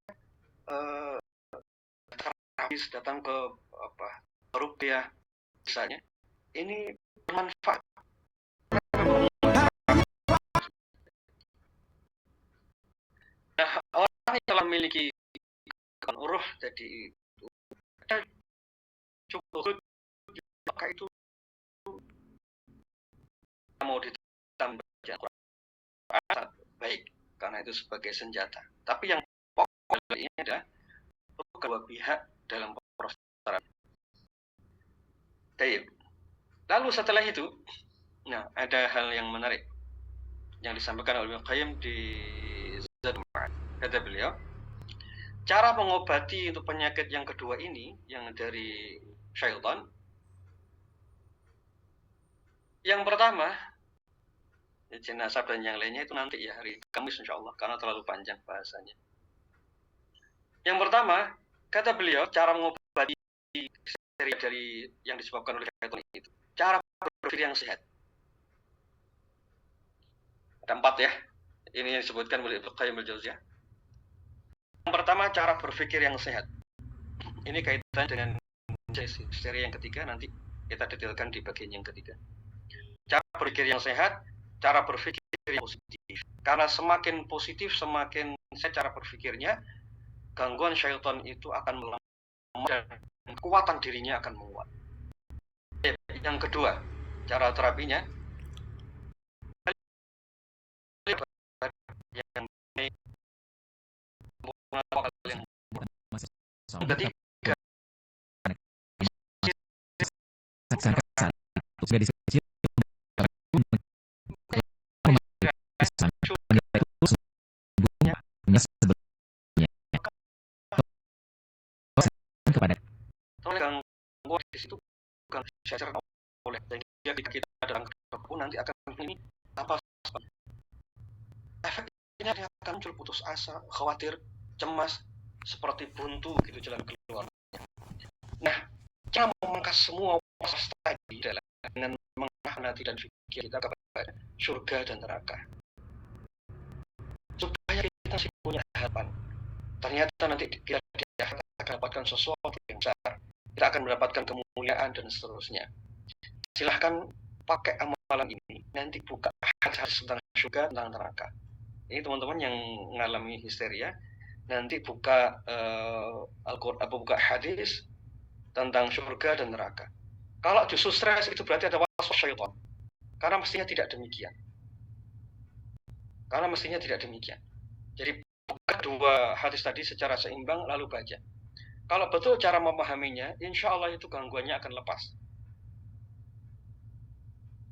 terapis datang ke ruqyah misalnya ini bermanfaat. Nah, orang yang telah memiliki ruh jadi cukup, maka itu mau ditambah baik karena itu sebagai senjata. Tapi yang pokok ini adalah kedua pihak dalam proses terapi. Baik. Lalu setelah itu, nah ada hal yang menarik yang disampaikan oleh Ibnu Qayyim di Zadul Ma'ad. Kata beliau, cara mengobati untuk penyakit yang kedua ini, yang dari syaitan, yang pertama, jenazah dan yang lainnya itu nanti ya hari Kamis insya Allah, karena terlalu panjang bahasanya. Yang pertama, kata beliau, cara mengobati dari yang disebabkan oleh syaitan itu, cara berpikir yang sehat. Ada 4 ya, ini yang disebutkan oleh Ibnu Qayyim al-Jauziyah. Yang pertama, cara berpikir yang sehat. Ini kaitan dengan seri yang ketiga, nanti kita detailkan di bagian yang ketiga. Cara berpikir yang sehat, cara berpikir yang positif. Karena semakin positif, semakin sehat cara berpikirnya, gangguan syaitan itu akan melemah dan kekuatan dirinya akan menguat. Yang kedua, cara terapinya yang ketiga gangguan di situ bukan secara oleh sehingga kita dalam kehidupan nanti akan ini apa efeknya dia akan muncul putus asa, khawatir, cemas, seperti buntu gitu jalan keluar. Nah, cara memangkas semua proses tadi adalah dengan mengarahkan hati dan pikir kita kepada surga dan neraka, supaya kita punya harapan. Ternyata nanti kita akan dapatkan sesuatu yang besar. kita akan mendapatkan kemuliaan dan seterusnya. Silahkan pakai amalan ini, nanti buka hadis tentang surga, tentang neraka. Ini teman-teman yang mengalami histeria, nanti buka Al-Quran, buka hadis tentang surga dan neraka. Kalau justru stres itu berarti ada waswas syaitan. Karena mestinya tidak demikian. Jadi buka dua hadis tadi secara seimbang lalu baca. Kalau betul cara memahaminya, insya Allah itu gangguannya akan lepas.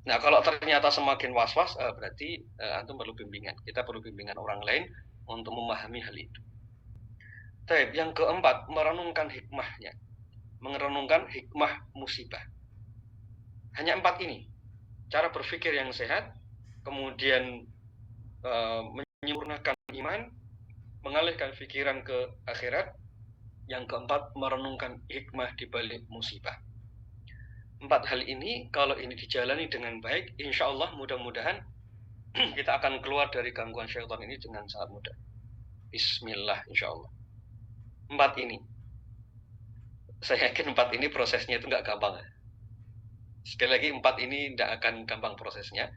Nah, kalau ternyata semakin was-was, berarti antum perlu bimbingan. Kita perlu bimbingan orang lain untuk memahami hal itu. Baik, yang keempat, merenungkan hikmahnya. Merenungkan hikmah musibah. Hanya 4 ini. Cara berpikir yang sehat, kemudian menyempurnakan iman, mengalihkan pikiran ke akhirat. Yang keempat, merenungkan hikmah di balik musibah. 4 hal ini, kalau ini dijalani dengan baik, insya Allah mudah-mudahan kita akan keluar dari gangguan syaitan ini dengan sangat mudah. Bismillah, insya Allah. 4 ini. Saya yakin 4 ini prosesnya itu nggak gampang. Sekali lagi, 4 ini tidak akan gampang prosesnya.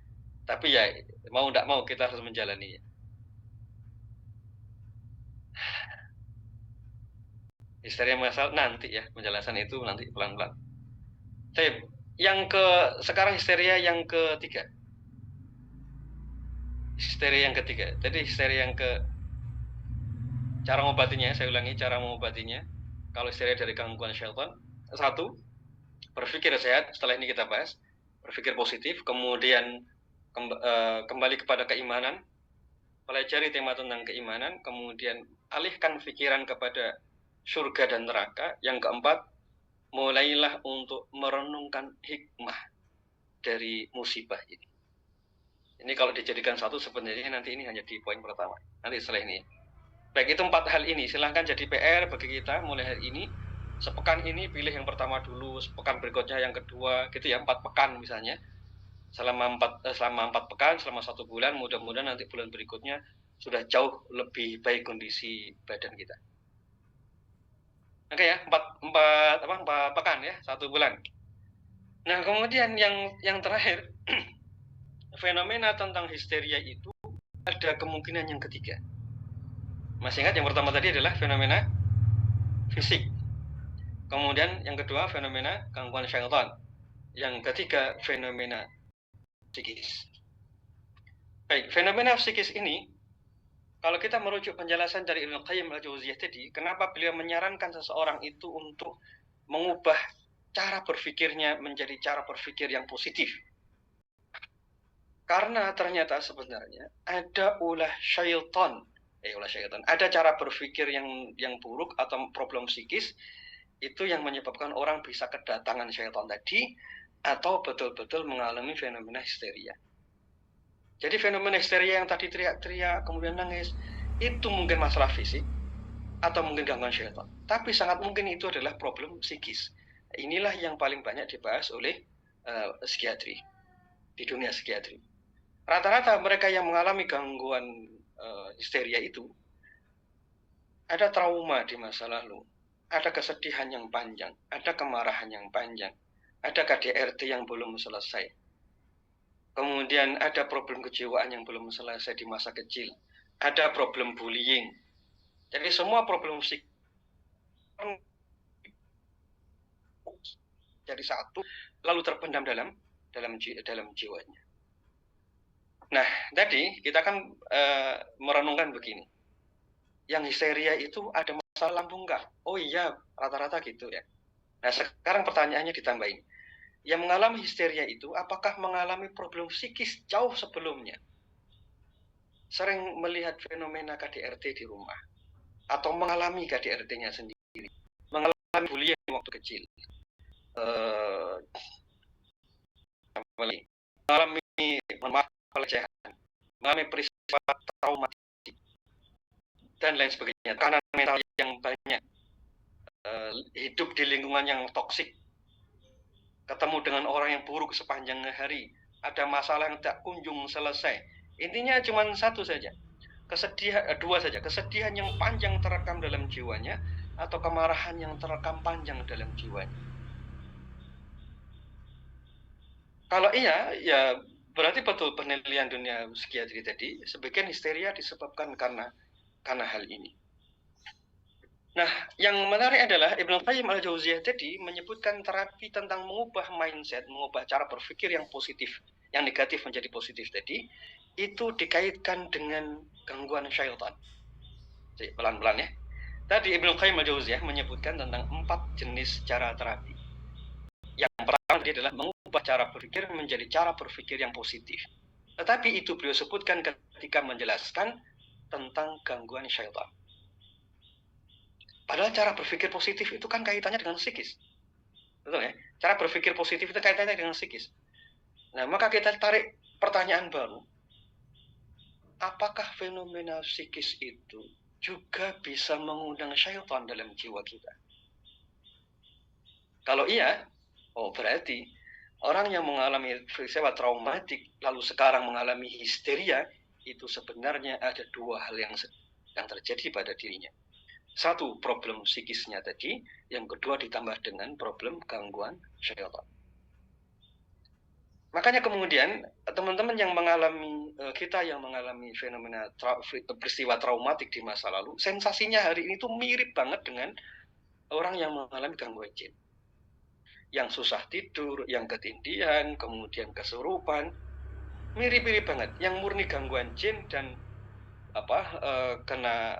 Tapi ya, mau tidak mau kita harus menjalaninya. Histeria masalah nanti ya, penjelasan itu nanti pelan-pelan. Sekarang histeria yang ketiga. Jadi histeria yang cara mengobatinya, saya ulangi cara mengobatinya. Kalau histeria dari gangguan syaitan, 1, berpikir sehat. Setelah ini kita bahas, berpikir positif. Kemudian kembali kepada keimanan, pelajari tema tentang keimanan. Kemudian alihkan pikiran kepada surga dan neraka. Yang keempat, mulailah untuk merenungkan hikmah dari musibah ini. Ini kalau dijadikan satu sebenarnya nanti ini hanya di poin pertama. Nanti setelah ini. Baik, itu 4 hal ini. Silahkan jadi PR bagi kita mulai hari ini. Sepekan ini pilih yang pertama dulu, sepekan berikutnya yang kedua, gitu ya, 4 pekan misalnya. Selama 4 pekan, selama 1 bulan, mudah-mudahan nanti bulan berikutnya sudah jauh lebih baik kondisi badan kita. Oke ya, 4 pekan ya, 1 bulan. Nah, kemudian yang terakhir, fenomena tentang histeria itu ada kemungkinan yang ketiga. Masih ingat yang pertama tadi adalah fenomena fisik. Kemudian yang kedua fenomena gangguan syaitan. Yang ketiga fenomena psikis. Baik, fenomena psikis ini kalau kita merujuk penjelasan dari Ibnu Qayyim al-Jauziyah tadi, kenapa beliau menyarankan seseorang itu untuk mengubah cara berpikirnya menjadi cara berpikir yang positif? Karena ternyata sebenarnya ada ada cara berpikir yang buruk atau problem psikis itu yang menyebabkan orang bisa kedatangan syaitan tadi atau betul-betul mengalami fenomena histeria. Jadi fenomena histeria yang tadi teriak-teriak, kemudian nangis, itu mungkin masalah fisik atau mungkin gangguan syaitan. Tapi sangat mungkin itu adalah problem psikis. Inilah yang paling banyak dibahas oleh psikiatri, di dunia psikiatri. Rata-rata mereka yang mengalami gangguan histeria itu, ada trauma di masa lalu, ada kesedihan yang panjang, ada kemarahan yang panjang, ada KDRT yang belum selesai. Kemudian ada problem kejiwaan yang belum selesai di masa kecil. Ada problem bullying. Jadi semua problem psikis jadi satu, lalu terpendam dalam jiwanya. Nah, tadi kita kan merenungkan begini. Yang histeria itu ada masalah lambung nggak? Oh iya, rata-rata gitu ya. Nah, sekarang pertanyaannya ditambahin. Yang mengalami histeria itu apakah mengalami problem psikis jauh sebelumnya? Sering melihat fenomena KDRT di rumah atau mengalami KDRT-nya sendiri, mengalami bullying waktu kecil, mengalami pelecehan, mengalami peristiwa traumatik dan lain sebagainya, tekanan mental yang banyak, hidup di lingkungan yang toksik, ketemu dengan orang yang buruk sepanjang hari, ada masalah yang tak kunjung selesai. Intinya cuma satu saja, dua saja, kesedihan yang panjang terekam dalam jiwanya, atau kemarahan yang terekam panjang dalam jiwanya? Kalau iya, ya berarti betul penilaian dunia psikiatri tadi, sebagian histeria disebabkan karena hal ini. Nah, yang menarik adalah Ibnu Qayyim al-Jauziyah tadi menyebutkan terapi tentang mengubah mindset, mengubah cara berpikir yang positif, yang negatif menjadi positif tadi, itu dikaitkan dengan gangguan syaitan. Jadi, pelan-pelan ya. Tadi Ibnu Qayyim al-Jauziyah menyebutkan tentang 4 jenis cara terapi. Yang pertama adalah mengubah cara berpikir menjadi cara berpikir yang positif. Tetapi itu beliau sebutkan ketika menjelaskan tentang gangguan syaitan. Padahal cara berpikir positif itu kan kaitannya dengan psikis. Betul ya? Cara berpikir positif itu kaitannya dengan psikis. Nah, maka kita tarik pertanyaan baru. Apakah fenomena psikis itu juga bisa mengundang syaitan dalam jiwa kita? Kalau iya, berarti orang yang mengalami peristiwa traumatik lalu sekarang mengalami histeria, itu sebenarnya ada 2 hal yang terjadi pada dirinya. Satu, problem psikisnya tadi, yang kedua ditambah dengan problem gangguan syaitan. Makanya kemudian teman-teman yang mengalami, kita yang mengalami fenomena peristiwa traumatik di masa lalu, sensasinya hari ini tuh mirip banget dengan orang yang mengalami gangguan jin. Yang susah tidur, yang ketindihan, kemudian kesurupan, mirip-mirip banget. Yang murni gangguan jin dan kena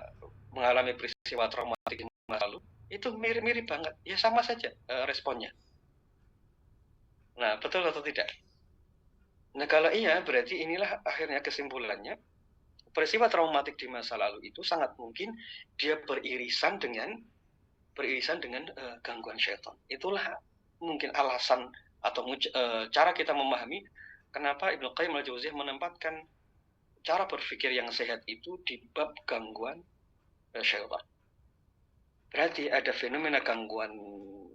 mengalami peristiwa traumatik di masa lalu, itu mirip-mirip banget. Ya sama saja responnya. Nah, betul atau tidak? Nah, kalau iya, berarti inilah akhirnya kesimpulannya. Peristiwa traumatik di masa lalu itu sangat mungkin dia beririsan dengan gangguan syaitan. Itulah mungkin alasan atau cara kita memahami kenapa Ibnu Qayyim al-Jauziyah menempatkan cara berpikir yang sehat itu di bab gangguan syaitan. Berarti ada fenomena gangguan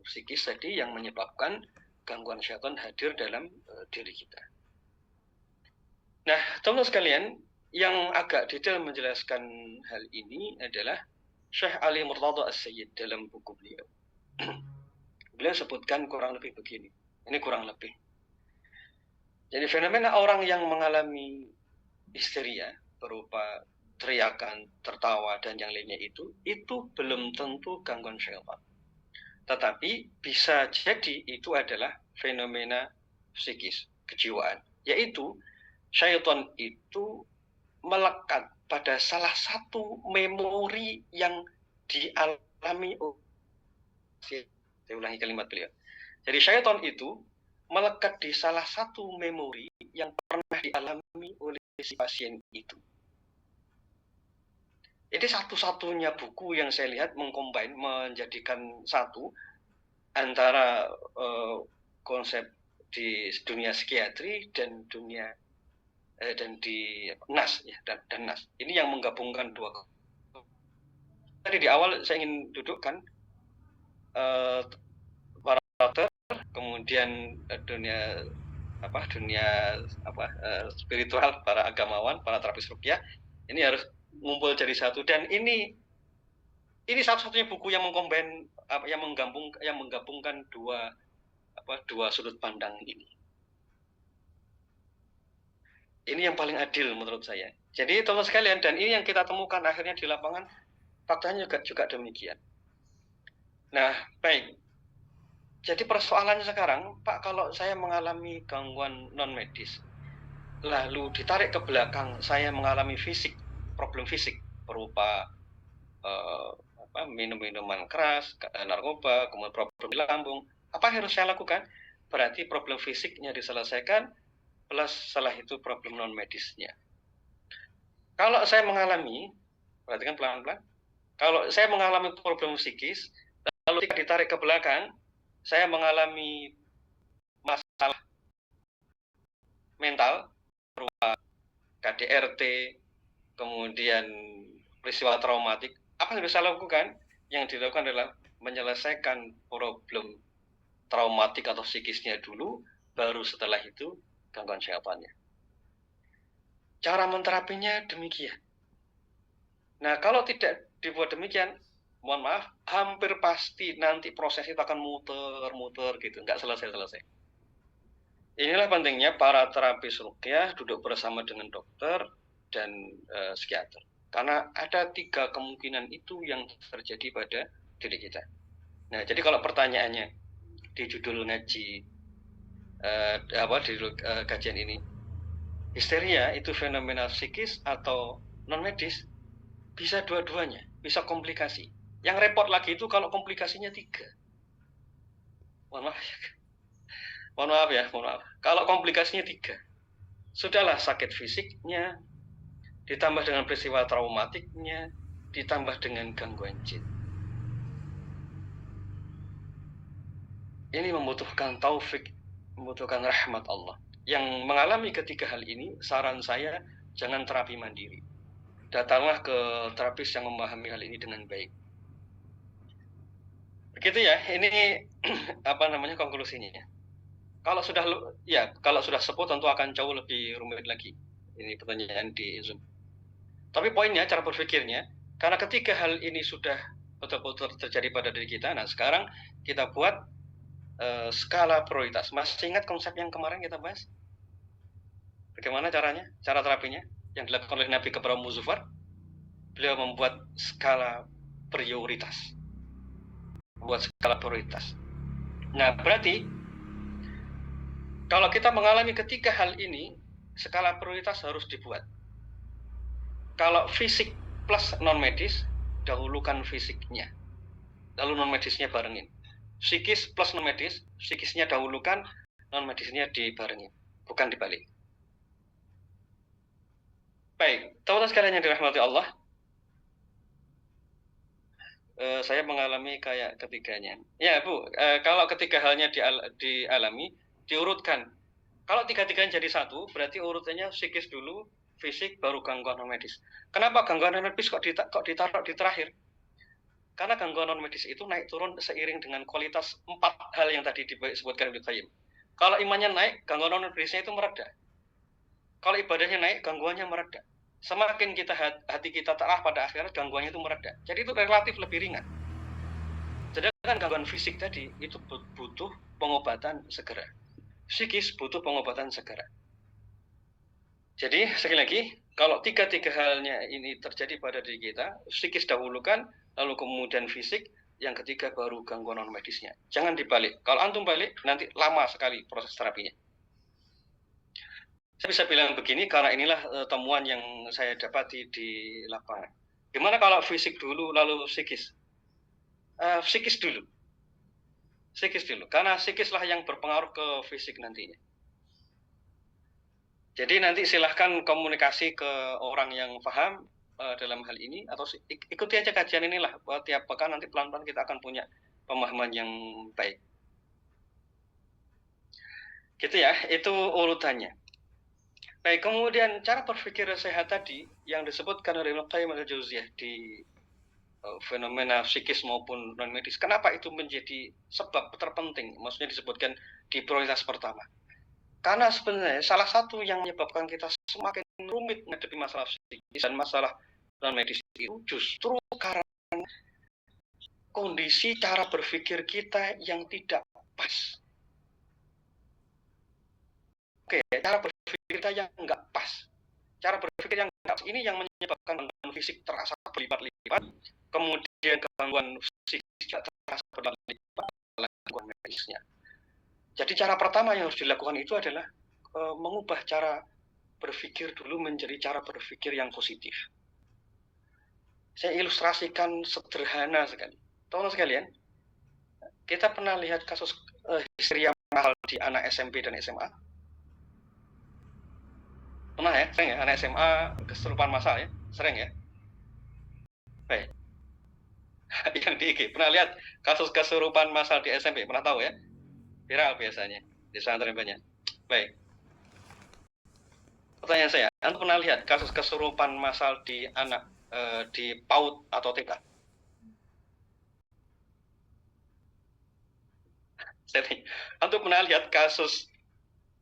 psikis tadi yang menyebabkan gangguan syaitan hadir dalam diri kita. Nah, teman-teman sekalian, yang agak detail menjelaskan hal ini adalah Syekh Ali Murtada As-Sayyid dalam buku beliau. Beliau sebutkan kurang lebih begini. Ini kurang lebih. Jadi fenomena orang yang mengalami histeria berupa teriakan, tertawa, dan yang lainnya itu belum tentu gangguan syaitan. Tetapi bisa jadi itu adalah fenomena psikis, kejiwaan. Yaitu syaitan itu melekat pada salah satu memori yang dialami. Saya ulangi kalimat beliau. Jadi syaitan itu melekat di salah satu memori yang pernah dialami oleh si pasien itu. Ini satu-satunya buku yang saya lihat menjadikan satu antara konsep di dunia psikiatri dan dunia dan di NAS ya, dan NAS. Ini yang menggabungkan 2. Tadi di awal saya ingin dudukkan para dokter, kemudian dunia spiritual, para agamawan, para terapis ruqyah, ini harus ngumpul jadi satu. Dan ini satu-satunya buku yang menggabungkan dua sudut pandang ini. Ini yang paling adil menurut saya. Jadi teman-teman sekalian, dan ini yang kita temukan akhirnya di lapangan, faktanya juga demikian. Nah, baik. Jadi persoalannya sekarang, Pak, kalau saya mengalami gangguan non-medis, lalu ditarik ke belakang, saya mengalami problem fisik, berupa minum-minuman keras, narkoba, kemudian problem di lambung, apa yang harus saya lakukan? Berarti problem fisiknya diselesaikan, plus setelah itu problem non-medisnya. Kalau saya mengalami, perhatikan pelan-pelan, kalau saya mengalami problem psikis, lalu ketika ditarik ke belakang, saya mengalami masalah mental berupa KDRT, kemudian peristiwa traumatik. Apa yang harus saya lakukan? Yang dilakukan adalah menyelesaikan problem traumatik atau psikisnya dulu, baru setelah itu gangguan syaitannya. Cara menterapinya demikian. Nah, kalau tidak dibuat demikian, mohon maaf, hampir pasti nanti proses itu akan muter-muter gitu, nggak selesai-selesai. Inilah pentingnya para terapis ruqyah duduk bersama dengan dokter dan psikiater. Karena ada 3 kemungkinan itu yang terjadi pada diri kita. Nah, jadi kalau pertanyaannya di judul ngaji di kajian ini, histeria itu fenomena psikis atau non medis? Bisa dua-duanya, bisa komplikasi. Yang repot lagi itu kalau komplikasinya 3. Mohon maaf ya. Kalau komplikasinya 3, sudahlah sakit fisiknya, ditambah dengan peristiwa traumatiknya, ditambah dengan gangguan jin. Ini membutuhkan taufik, membutuhkan rahmat Allah. Yang mengalami ketiga hal ini, saran saya jangan terapi mandiri. Datanglah ke terapis yang memahami hal ini dengan baik. Begitu ya, ini konklusinya. Kalau sudah sepuh tentu akan jauh lebih rumit lagi. Ini pertanyaan di Zoom. Tapi poinnya, cara berpikirnya, karena ketiga hal ini sudah betul-betul terjadi pada diri kita, nah sekarang kita buat skala prioritas. Masih ingat konsep yang kemarin kita bahas? Bagaimana caranya? Cara terapinya yang dilakukan oleh Nabi kepada Muzafar? Beliau membuat skala prioritas. Nah, berarti kalau kita mengalami ketiga hal ini, skala prioritas harus dibuat. Kalau fisik plus non medis, dahulukan fisiknya, lalu non medisnya barengin. Psikis plus non medis, psikisnya dahulukan, non medisnya dibarengin, bukan dibalik. Baik, teman-teman sekalian yang dirahmati Allah, saya mengalami kayak ketiganya. Ya Bu, kalau ketiga halnya dialami, diurutkan. Kalau tiga-tiganya jadi satu, berarti urutannya psikis dulu, fisik, baru gangguan non medis. Kenapa gangguan non medis kok ditaruh di terakhir? Karena gangguan non medis itu naik turun seiring dengan kualitas 4 hal yang tadi disebutkan Ibnu Qayyim. Kalau imannya naik, gangguan non medisnya itu mereda. Kalau ibadahnya naik, gangguannya mereda. Semakin hati kita taat pada akhirat, gangguannya itu mereda. Jadi itu relatif lebih ringan. Sedangkan gangguan fisik tadi itu butuh pengobatan segera. Psikis butuh pengobatan segera. Jadi sekali lagi, kalau tiga halnya ini terjadi pada diri kita, psikis dahulukan, lalu kemudian fisik, yang ketiga baru gangguan non medisnya. Jangan dibalik. Kalau antum balik, nanti lama sekali proses terapinya. Saya bisa bilang begini karena inilah temuan yang saya dapati di lapangan. Gimana kalau fisik dulu lalu psikis? Psikis dulu. Karena psikislah yang berpengaruh ke fisik nantinya. Jadi nanti silahkan komunikasi ke orang yang paham dalam hal ini, atau ikuti aja kajian inilah. Tiap pekan nanti pelan-pelan kita akan punya pemahaman yang baik. Gitu ya, itu urutannya. Baik, kemudian cara berpikir sehat tadi yang disebutkan oleh Ibnu Qayyim al-Jauziyah di fenomena psikis maupun non medis. Kenapa itu menjadi sebab terpenting? Maksudnya disebutkan di prioritas pertama. Karena sebenarnya salah satu yang menyebabkan kita semakin rumit menghadapi masalah psikis dan masalah non medis itu justru karena kondisi cara berpikir kita yang tidak pas. Oke, cara berpikir kita yang nggak pas. Cara berpikir yang nggak pas ini yang menyebabkan gangguan fisik terasa berlipat-lipat, kemudian gangguan psikis juga terasa berlipat-lipat oleh gangguan medisnya. Jadi cara pertama yang harus dilakukan itu adalah mengubah cara berpikir dulu menjadi cara berpikir yang positif. Saya ilustrasikan sederhana sekali. Teman-teman sekalian, kita pernah lihat kasus histeria mahal di anak SMP dan SMA? Pernah ya? Sering ya? Anak SMA kesurupan massal ya? Sering ya? Baik. Yang di IG, pernah lihat kasus kesurupan massal di SMP? Pernah tahu ya? Viral biasanya di pesantren banyak. Baik. Pertanyaan saya, Anda pernah lihat kasus kesurupan massal di anak di PAUD atau TK? Jadi, Anda pernah lihat kasus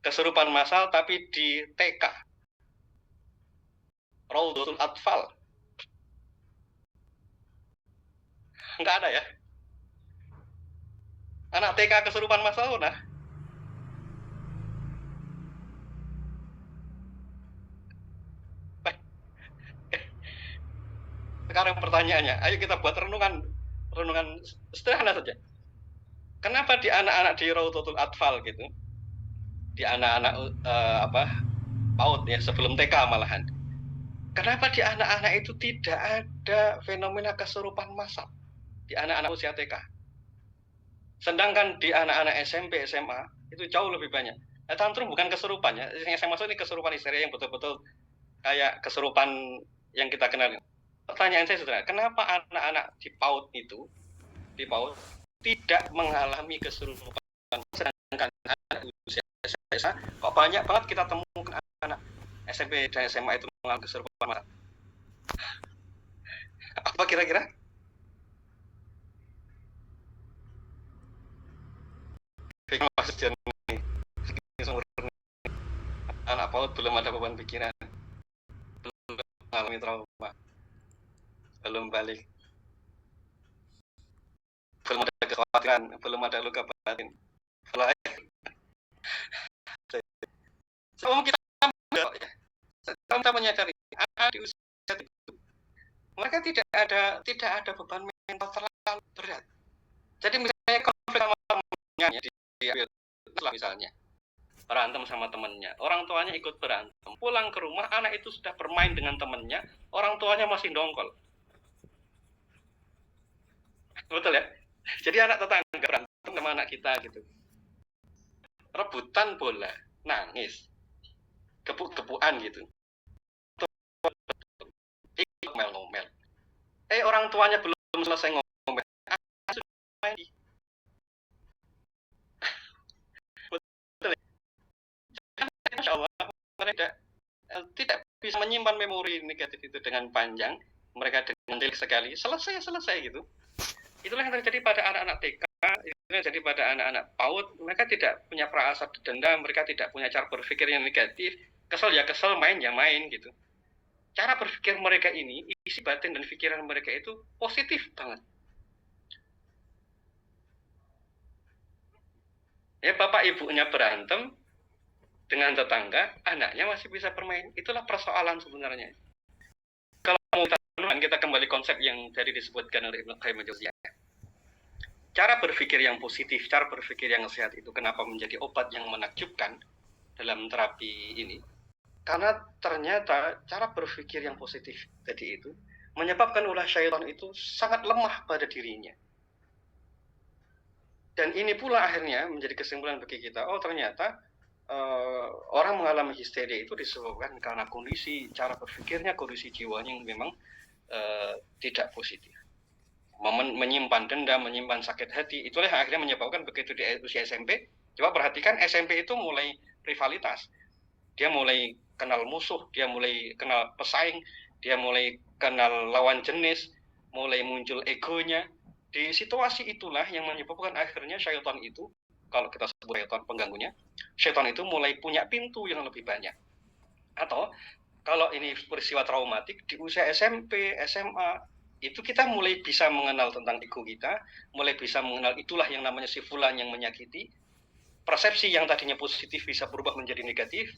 kesurupan massal tapi di TK? Raudhatul Atfal. Nggak ada ya? Anak TK kesurupan masal nah. Sekarang pertanyaannya, ayo kita buat renungan sederhana saja. Kenapa di anak-anak di Raudatul Atfal gitu, di anak-anak PAUD ya, sebelum TK malahan, kenapa di anak-anak itu tidak ada fenomena kesurupan massal di anak-anak usia TK? Sedangkan di anak-anak SMP, SMA itu jauh lebih banyak. Tantrum bukan kesurupan ya, yang saya maksud ini kesurupan histeria yang betul-betul kayak kesurupan yang kita kenal. Pertanyaan saya sederhana, kenapa anak-anak di PAUD itu, di PAUD tidak mengalami kesurupan, sedangkan anak usia SMA kok banyak banget kita temukan anak SMP dan SMA itu mengalami kesurupan? Apa kira-kira? Anak PAUD belum ada beban pikiran, belum mengalami trauma, belum balik, belum ada kekhawatiran, belum ada luka batin. Kalau kita menyadari di usia itu mereka tidak ada beban mental terlalu berat. Jadi misalnya konflik sama temannya misalnya berantem sama temannya, orang tuanya ikut berantem, pulang ke rumah anak itu sudah bermain dengan temannya, orang tuanya masih dongkol. Betul ya? Jadi anak tetangga berantem sama anak kita gitu, rebutan bola, nangis, gebuk-gebukan gitu, ngomel-ngomel. Orang tuanya belum selesai ngomel, sudah main. Betul ya? Masya Allah, mereka tidak bisa menyimpan memori negatif itu dengan panjang, mereka dengan delik sekali, selesai gitu. Itulah yang terjadi pada anak-anak TK, itu yang terjadi pada anak-anak PAUD. Mereka tidak punya perasaan dendam, mereka tidak punya cara berpikir yang negatif. Kesel ya kesel, main ya main gitu. Cara berpikir mereka ini, isi batin dan pikiran mereka itu positif banget. Ya bapak ibunya berantem dengan tetangga, anaknya masih bisa bermain. Itulah persoalan sebenarnya. Kalau mau kita kembali konsep yang tadi disebutkan oleh Ibnu Qayyim al-Jauziyah. Cara berpikir yang positif, cara berpikir yang sehat itu kenapa menjadi obat yang menakjubkan dalam terapi ini? Karena ternyata cara berpikir yang positif tadi itu menyebabkan ulah syaitan itu sangat lemah pada dirinya. Dan ini pula akhirnya menjadi kesimpulan bagi kita, oh ternyata orang mengalami histeria itu disebabkan karena kondisi cara berpikirnya, kondisi jiwanya yang memang tidak positif. Menyimpan dendam, menyimpan sakit hati, itulah yang akhirnya menyebabkan begitu di usia SMP. Coba perhatikan SMP itu mulai rivalitas, dia mulai kenal musuh, dia mulai kenal pesaing, dia mulai kenal lawan jenis, mulai muncul egonya. Di situasi itulah yang menyebabkan akhirnya syaitan itu, kalau kita sebut syaitan pengganggunya, syaitan itu mulai punya pintu yang lebih banyak. Atau kalau ini peristiwa traumatik di usia SMP, SMA, itu kita mulai bisa mengenal tentang ego kita, mulai bisa mengenal itulah yang namanya si fulan yang menyakiti. Persepsi yang tadinya positif bisa berubah menjadi negatif.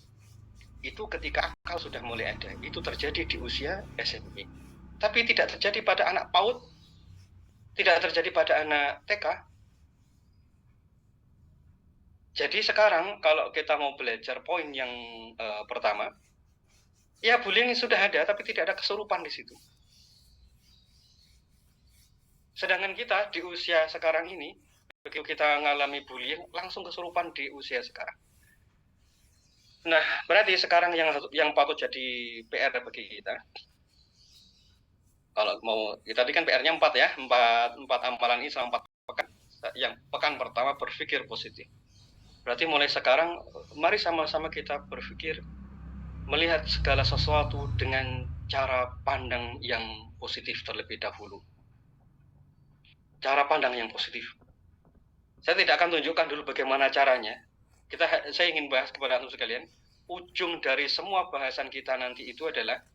Itu ketika akal sudah mulai ada. Itu terjadi di usia SMP. Tapi tidak terjadi pada anak PAUD, tidak terjadi pada anak TK. Jadi sekarang kalau kita mau belajar poin yang pertama, ya bullying sudah ada tapi tidak ada kesurupan di situ. Sedangkan kita di usia sekarang ini, begitu kita mengalami bullying, langsung kesurupan di usia sekarang. Nah, berarti sekarang yang patut jadi PR bagi kita, kalau mau, tadi kan PR-nya 4 ya, 4 amalan ini selama 4 pekan. Yang pekan pertama berpikir positif. Berarti mulai sekarang, mari sama-sama kita berpikir, melihat segala sesuatu dengan cara pandang yang positif terlebih dahulu. Cara pandang yang positif. Saya tidak akan tunjukkan dulu bagaimana caranya. Saya ingin bahas kepada antum sekalian, ujung dari semua bahasan kita nanti itu adalah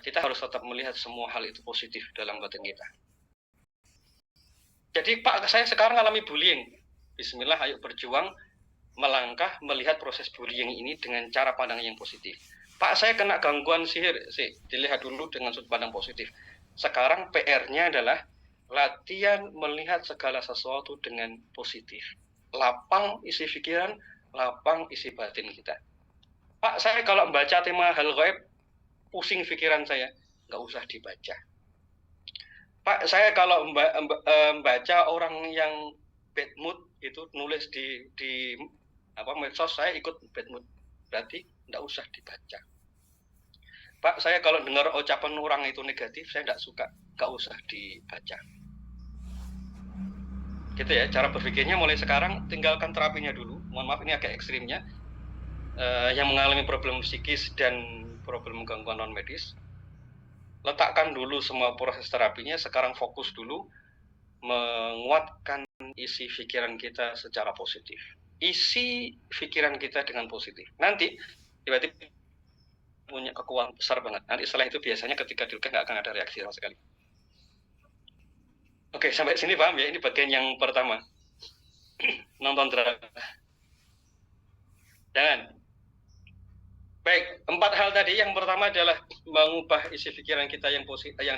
kita harus tetap melihat semua hal itu positif dalam batin kita. Jadi Pak, saya sekarang alami bullying. Bismillah, ayo berjuang melangkah melihat proses bullying ini dengan cara pandang yang positif. Pak, saya kena gangguan sihir. Dilihat dulu dengan sudut pandang positif. Sekarang PR-nya adalah latihan melihat segala sesuatu dengan positif. Lapang isi pikiran, lapang isi batin kita. Pak, saya kalau membaca tema hal gaib, pusing pikiran saya. Nggak usah dibaca. Pak, saya kalau membaca orang yang bad mood itu nulis di medsos, saya ikut bad mood. Berarti nggak usah dibaca. Pak, saya kalau dengar ucapan orang itu negatif, saya nggak suka. Nggak usah dibaca. Gitu ya, cara berpikirnya mulai sekarang, tinggalkan terapinya dulu. Mohon maaf, ini agak ekstrimnya. Yang mengalami problem psikis dan problem gangguan non medis, letakkan dulu semua proses terapinya, sekarang fokus dulu menguatkan isi pikiran kita secara positif. Isi pikiran kita dengan positif. Nanti tiba-tiba punya kekuatan besar banget. Nanti setelah itu biasanya ketika dilakukan nggak akan ada reaksi sama sekali. Oke, sampai sini paham ya? Ini bagian yang pertama. Nonton drama. Jangan. Baik, 4 hal tadi. Yang pertama adalah mengubah isi pikiran kita yang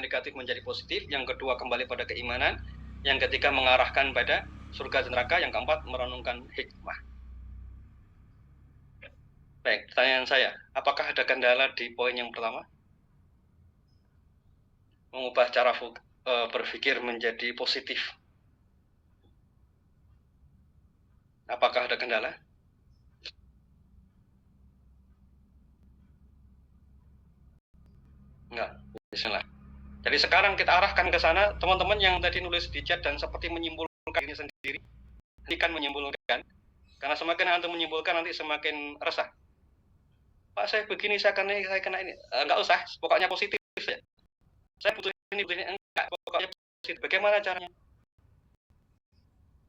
negatif menjadi positif. Yang kedua, kembali pada keimanan. Yang ketiga, mengarahkan pada surga dan neraka. Yang keempat, merenungkan hikmah. Baik, pertanyaan saya, apakah ada kendala di poin yang pertama? Mengubah cara berpikir menjadi positif. Apakah ada kendala? Enggak, bismillah. Jadi sekarang kita arahkan ke sana, teman-teman yang tadi nulis di chat dan seperti menyimpulkan ini sendiri, nanti kan menyimpulkan, karena semakin antum menyimpulkan nanti semakin resah. Pak, saya begini, saya kena ini. Enggak usah, pokoknya positif ya. Saya butuh ini, enggak, pokoknya positif. Bagaimana caranya?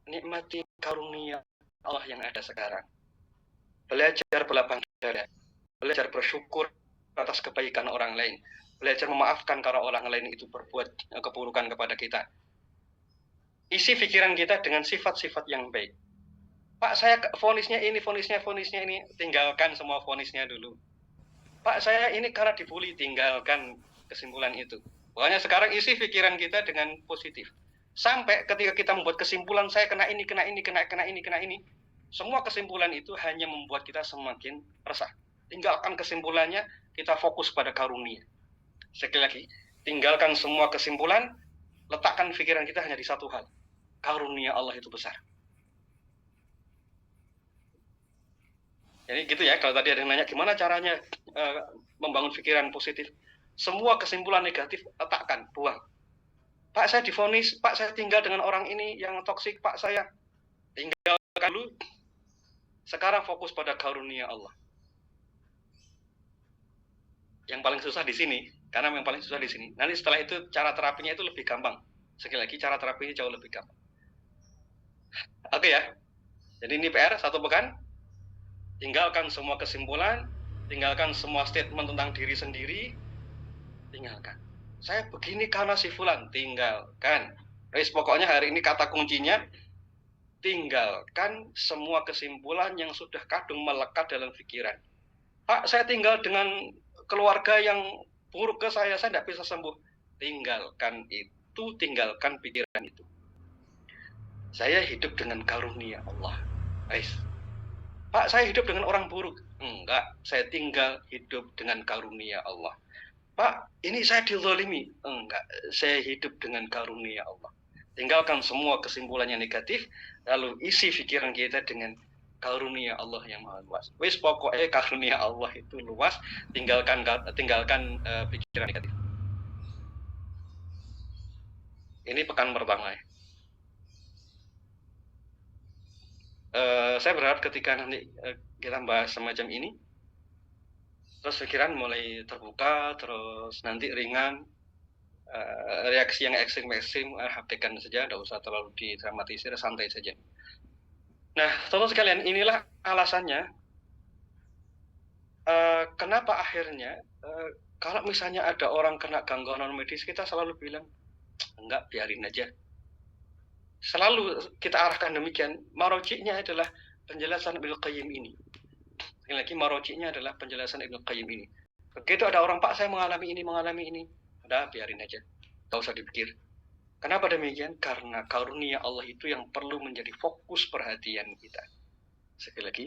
Nikmati karunia Allah yang ada sekarang. Belajar berlapang dada, belajar bersyukur atas kebaikan orang lain, belajar memaafkan kalau orang lain itu berbuat keburukan kepada kita. Isi pikiran kita dengan sifat-sifat yang baik. Pak, saya vonisnya ini, tinggalkan semua vonisnya dulu. Pak, saya ini karena dibully, tinggalkan kesimpulan itu. Pokoknya sekarang isi pikiran kita dengan positif. Sampai ketika kita membuat kesimpulan, saya kena ini. Semua kesimpulan itu hanya membuat kita semakin resah. Tinggalkan kesimpulannya, kita fokus pada karunia. Sekali lagi, tinggalkan semua kesimpulan, letakkan pikiran kita hanya di satu hal. Karunia Allah itu besar. Jadi gitu ya, kalau tadi ada yang nanya gimana caranya membangun pikiran positif. Semua kesimpulan negatif letakkan, buang. Pak, saya divonis, Pak, saya tinggal dengan orang ini yang toksik, Pak, saya tinggalkan dulu. Sekarang fokus pada karunia Allah. Yang paling susah di sini, karena yang paling susah di sini. Nanti setelah itu cara terapinya itu lebih gampang. Sekali lagi cara terapinya jauh lebih gampang. Oke ya. Jadi ini PR 1 pekan. Tinggalkan semua kesimpulan, tinggalkan semua statement tentang diri sendiri, tinggalkan. Saya begini karena si fulan, tinggalkan. Guys, pokoknya hari ini kata kuncinya tinggalkan semua kesimpulan yang sudah kadung melekat dalam pikiran. Pak, saya tinggal dengan keluarga yang buruk ke saya tidak bisa sembuh. Tinggalkan itu, tinggalkan pikiran itu. Saya hidup dengan karunia Allah. Guys, Pak, saya hidup dengan orang buruk. Enggak, saya tinggal hidup dengan karunia Allah. Pak, ini saya dizalimi. Enggak, saya hidup dengan karunia Allah. Tinggalkan semua kesimpulan yang negatif, lalu isi pikiran kita dengan karunia Allah yang maha luas. Wis pokoknya karunia Allah itu luas, tinggalkan pikiran negatif. Ini pekan pertama ya. Saya berharap ketika nanti kita bahas semacam ini, terus pikiran mulai terbuka, terus nanti ringan, reaksi yang ekstrim, abaikan saja, tidak usah terlalu didramatisir, santai saja. Nah, teman-teman sekalian, inilah alasannya kenapa akhirnya kalau misalnya ada orang kena gangguan non medis, kita selalu bilang, enggak, biarin aja. selalu kita arahkan demikian. Marojiknya adalah penjelasan Ibnu Qayyim ini. Sekali lagi, marojiknya adalah penjelasan Ibnu Qayyim ini. Begitu ada orang, Pak, saya mengalami ini. Udah, biarin aja. Gak usah dipikir. Kenapa demikian? Karena karunia Allah itu yang perlu menjadi fokus perhatian kita. Sekali lagi,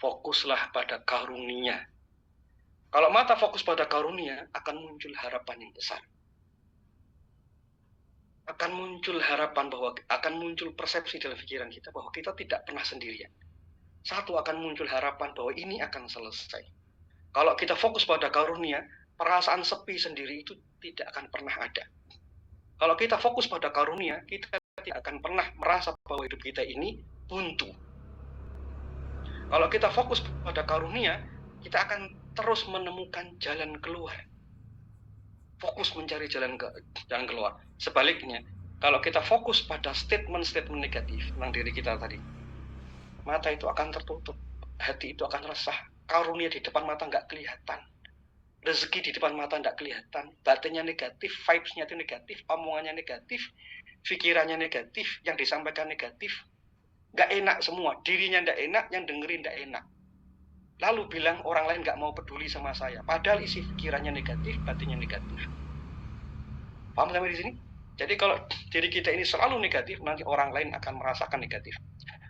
fokuslah pada karunia. Kalau mata fokus pada karunia, akan muncul harapan yang besar. Akan muncul harapan bahwa akan muncul persepsi dalam pikiran kita bahwa kita tidak pernah sendirian. Satu, akan muncul harapan bahwa ini akan selesai. Kalau kita fokus pada karunia, perasaan sepi sendiri itu tidak akan pernah ada. Kalau kita fokus pada karunia, kita tidak akan pernah merasa bahwa hidup kita ini buntu. Kalau kita fokus pada karunia, kita akan terus menemukan jalan keluar. Fokus mencari jalan keluar. Sebaliknya, kalau kita fokus pada statement-statement negatif tentang diri kita tadi, mata itu akan tertutup, hati itu akan resah, karunia di depan mata nggak kelihatan, rezeki di depan mata nggak kelihatan, batinnya negatif, vibes-nya itu negatif, omongannya negatif, pikirannya negatif, yang disampaikan negatif, nggak enak semua, dirinya nggak enak, yang dengerin nggak enak. Lalu bilang orang lain nggak mau peduli sama saya, padahal isi pikirannya negatif, batinnya negatif. Paham sampai di sini? Jadi kalau diri kita ini selalu negatif, nanti orang lain akan merasakan negatif.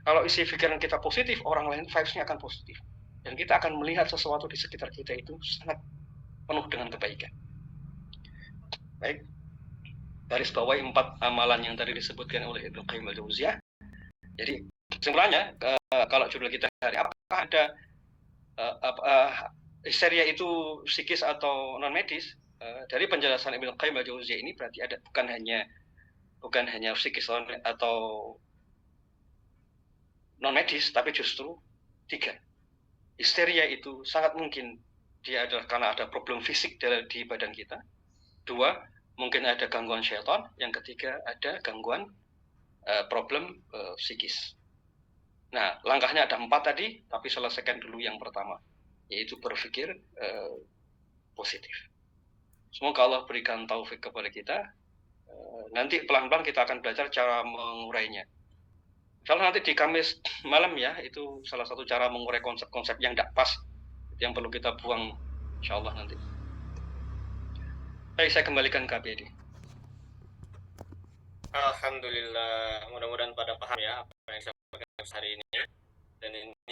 Kalau isi pikiran kita positif, orang lain vibes-nya akan positif. Dan kita akan melihat sesuatu di sekitar kita itu sangat penuh dengan kebaikan. Baik, garis bawahi 4 amalan yang tadi disebutkan oleh Ibnu Qayyim al-Jauziyah. Jadi kesimpulannya, kalau judul kita hari, apakah ada histeria itu psikis atau non medis? Dari penjelasan Ibnu Qayyim al-Jauziyah ini berarti ada bukan hanya psikis atau non medis, tapi justru 3. Histeria itu sangat mungkin dia adalah karena ada problem fisik di badan kita. 2, mungkin ada gangguan syaitan. Yang ketiga, ada gangguan problem psikis. Nah, langkahnya ada 4 tadi, tapi selesaikan dulu yang pertama, yaitu berpikir positif. Semoga Allah berikan taufik kepada kita. Nanti pelan-pelan kita akan belajar cara mengurainya. Kalau nanti di Kamis malam ya, itu salah satu cara mengurai konsep-konsep yang tidak pas, yang perlu kita buang, insya Allah nanti. Baik, saya kembalikan ke ABD. Alhamdulillah, mudah-mudahan pada paham ya apa yang saya sampaikan hari ini. Dan ini